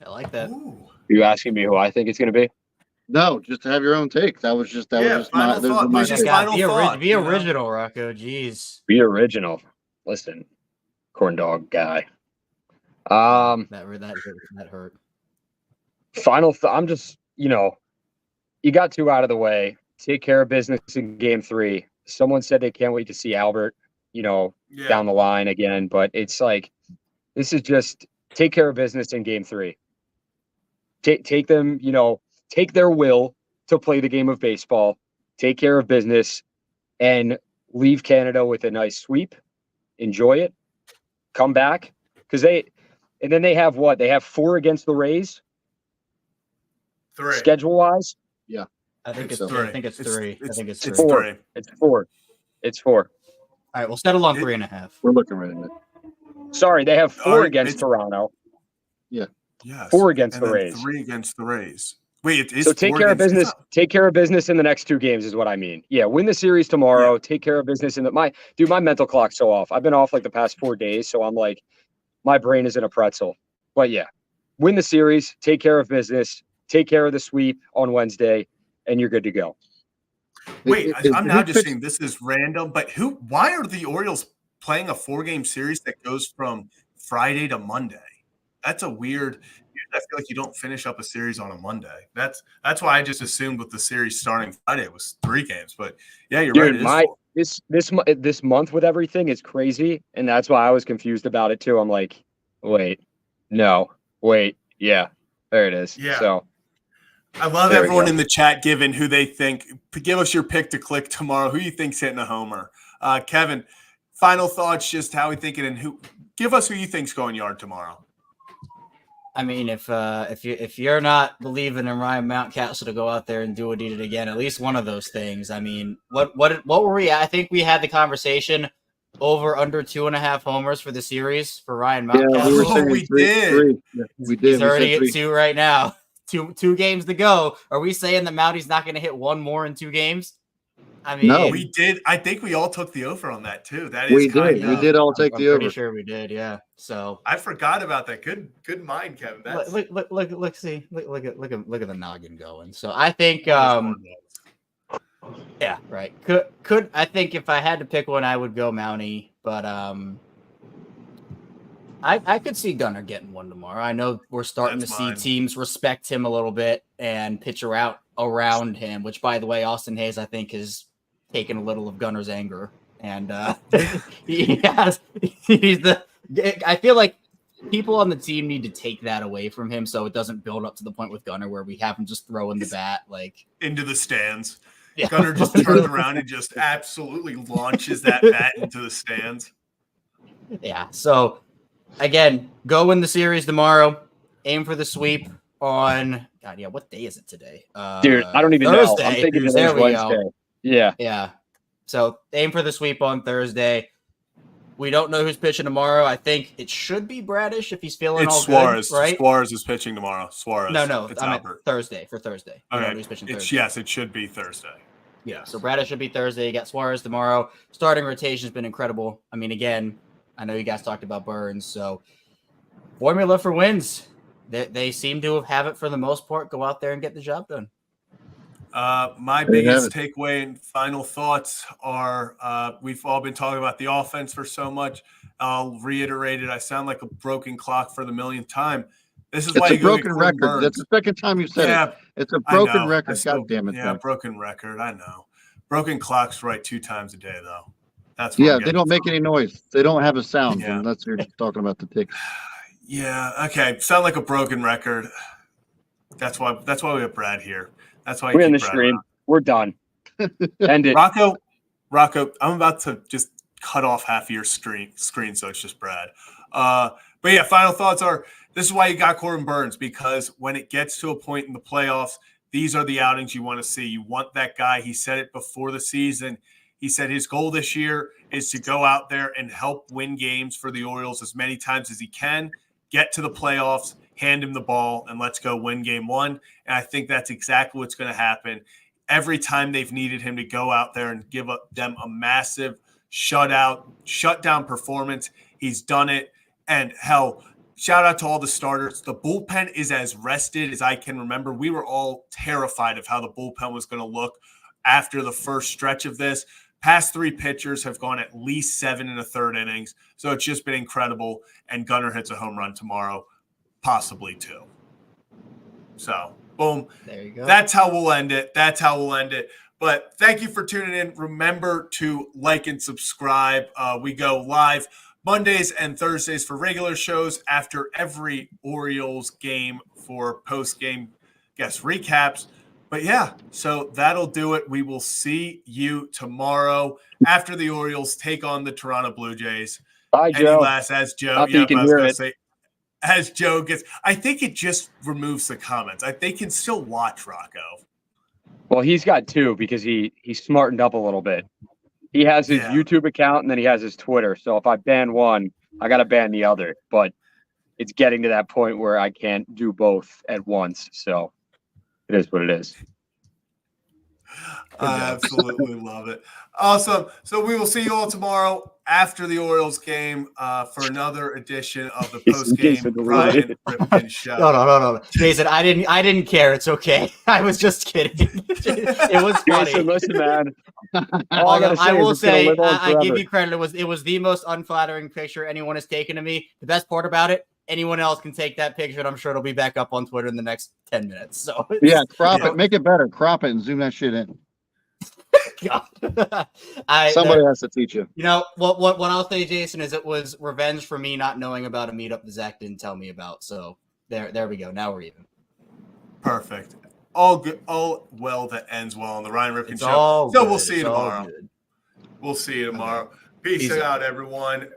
Speaker 4: like that.
Speaker 1: Ooh.
Speaker 3: Are you asking me who I think it's going to be?
Speaker 2: No, just to have your own take. That was just
Speaker 1: final thought.
Speaker 2: my
Speaker 1: Just
Speaker 2: take.
Speaker 1: final thought,
Speaker 4: Be original, Rocco. Jeez.
Speaker 3: Be original. Listen, corn dog guy.
Speaker 4: That hurt.
Speaker 3: Final thought. I'm just, you got 2 out of the way. Take care of business in game 3. Someone said they can't wait to see Albert, down the line again. But it's like, this is just take care of business in game 3. Take them, take their will to play the game of baseball, take care of business, and leave Canada with a nice sweep. Enjoy it. Come back. And then they have what? They have 4 against the Rays?
Speaker 1: 3.
Speaker 3: Schedule-wise?
Speaker 2: Yeah.
Speaker 4: I think it's
Speaker 2: 3.
Speaker 4: 3. I think it's 3.
Speaker 1: It's
Speaker 3: 4. It's 4. It's 4.
Speaker 4: All right, we'll settle on 3.5.
Speaker 2: We're looking right at it.
Speaker 3: Sorry, they have 4 against Toronto.
Speaker 1: Yes.
Speaker 3: 4 against
Speaker 1: and
Speaker 3: the
Speaker 1: then
Speaker 3: Rays.
Speaker 1: 3 against the Rays. Wait, it is
Speaker 3: So take
Speaker 1: 4
Speaker 3: care of
Speaker 1: against-
Speaker 3: business. Take care of business in the next 2 games is what I mean. Yeah, win the series tomorrow.
Speaker 1: Yeah.
Speaker 3: Take care of business in the my mental clock's so off. I've been off like the past 4 days, so I'm like, my brain is in a pretzel. But yeah, win the series. Take care of business. Take care of the sweep on Wednesday, and you're good to go.
Speaker 1: Wait, I'm now just saying this is random, but why are the Orioles playing a 4-game series that goes from Friday to Monday? That's a weird. I feel like you don't finish up a series on a Monday. That's why I just assumed with the series starting Friday it was 3 games. But yeah, you're right. It is 4.
Speaker 3: This month with everything is crazy, and that's why I was confused about it too. I'm like, wait, no, wait, yeah, there it is.
Speaker 1: Yeah.
Speaker 3: So
Speaker 1: I love everyone in the chat giving who they think. Give us your pick to click tomorrow. Who you think's hitting a homer? Kevin, final thoughts, just how we thinking, and give us who you think's going yard tomorrow.
Speaker 4: I mean, if you're not believing in Ryan Mountcastle to go out there and do what he did again, at least one of those things. I mean, what were we? I think we had the conversation over under 2.5 homers for the series for Ryan Mountcastle.
Speaker 2: Yeah,
Speaker 1: we did.
Speaker 2: We did.
Speaker 4: He's already at 2 right now. Two games to go. Are we saying that Mounty's not going to hit 1 more in 2 games? I mean,
Speaker 2: No.
Speaker 1: We did. I think we all took the over on that too. That is
Speaker 2: we did. We did all take the over.
Speaker 4: I'm pretty sure we did. Yeah. So
Speaker 1: I forgot about that. Good mind, Kevin. That's...
Speaker 4: Look at the noggin going. So I think, yeah, right. Could I think if I had to pick one, I would go Mounty, but I could see Gunnar getting 1 tomorrow. I know we're starting to see teams respect him a little bit and pitch around him, which, by the way, Austin Hayes, I think, has taken a little of Gunnar's anger. And I feel like people on the team need to take that away from him so it doesn't build up to the point with Gunnar where we have him just throwing the bat like
Speaker 1: into the stands.
Speaker 4: Yeah.
Speaker 1: Gunnar just turns around and just absolutely launches that bat into the stands.
Speaker 4: Yeah. So again, go win the series tomorrow. Aim for the sweep on God. Yeah. What day is it today?
Speaker 3: Dude, I don't even
Speaker 4: Thursday.
Speaker 3: know. I'm thinking
Speaker 4: There
Speaker 3: today's
Speaker 4: we
Speaker 3: Wednesday.
Speaker 4: go.
Speaker 3: Yeah.
Speaker 4: Yeah. So aim for the sweep on Thursday. We don't know who's pitching tomorrow. I think it should be Bradish if he's feeling
Speaker 1: it's
Speaker 4: all
Speaker 1: Suarez.
Speaker 4: good, right?
Speaker 1: Suarez is pitching tomorrow. Suarez.
Speaker 4: No,
Speaker 1: it's
Speaker 4: I'm
Speaker 1: Albert.
Speaker 4: at Thursday for Thursday. We
Speaker 1: Okay.
Speaker 4: know who's pitching Thursday.
Speaker 1: Yes, it should be Thursday.
Speaker 4: Yeah. So Bradish should be Thursday. You got Suarez tomorrow. Starting rotation has been incredible. I mean, again, I know you guys talked about Burnes, so formula for wins. They seem to have it for the most part. Go out there and get the job done.
Speaker 1: My biggest takeaway and final thoughts are we've all been talking about the offense for so much. I'll reiterate it. I sound like a broken clock for the millionth time. This is why you go get Corbin
Speaker 2: record.
Speaker 1: Burnes.
Speaker 2: That's the second time you said it. It's a broken record. God damn it.
Speaker 1: Yeah, broken record. I know. Broken clock's right 2 times a day, though. That's
Speaker 2: they don't make any noise. They don't have a sound
Speaker 1: Yeah.
Speaker 2: unless you're talking about the ticks.
Speaker 1: Yeah. Okay. Sound like a broken record. That's why we have Brad here. That's why
Speaker 3: we're in the stream. Around. We're done. End it.
Speaker 1: Rocco, I'm about to just cut off half of your screen so it's just Brad. But yeah, final thoughts are this is why you got Corbin Burnes, because when it gets to a point in the playoffs, these are the outings you want to see. You want that guy. He said it before the season. He said his goal this year is to go out there and help win games for the Orioles as many times as he can, get to the playoffs, hand him the ball, and let's go win game 1. And I think that's exactly what's going to happen. Every time they've needed him to go out there and give them a massive shutdown performance, he's done it. And hell, shout out to all the starters. The bullpen is as rested as I can remember. We were all terrified of how the bullpen was going to look after the first stretch of this. Past 3 pitchers have gone at least 7 1/3 innings. So it's just been incredible. And Gunnar hits a home run tomorrow, possibly 2. So, boom.
Speaker 4: There you go.
Speaker 1: That's how we'll end it. But thank you for tuning in. Remember to like and subscribe. We go live Mondays and Thursdays for regular shows after every Orioles game for post-game recaps. But yeah, so that'll do it. We will see you tomorrow after the Orioles take on the Toronto Blue Jays.
Speaker 3: Bye, Joe.
Speaker 1: As Joe, as Joe gets, I think it just removes the comments. They can still watch Rocco.
Speaker 3: Well, he's got 2 because he smartened up a little bit. He has his YouTube account and then he has his Twitter. So if I ban one, I got to ban the other. But it's getting to that point where I can't do both at once. So it is what it is.
Speaker 1: I absolutely love it. Awesome. So we will see you all tomorrow after the Orioles game for another edition of the post-game Ryan Ripken show.
Speaker 4: No. Jason, I didn't care. It's okay. I was just kidding. It was funny.
Speaker 3: Jason, listen, man.
Speaker 4: I will say, I give you credit. It was the most unflattering picture anyone has taken of me. The best part about it, anyone else can take that picture, and I'm sure it'll be back up on Twitter in the next 10 minutes. So
Speaker 2: yeah, crop it, make it better, crop it, and zoom that shit in. Somebody has to teach you.
Speaker 4: You know what I'll say, Jason, is it was revenge for me not knowing about a meetup that Zach didn't tell me about. So there we go. Now we're even.
Speaker 1: Perfect. All good. All well that ends well on the Ryan Ripken show. So we'll see you tomorrow. We'll see you tomorrow. Okay. Peace out, everyone.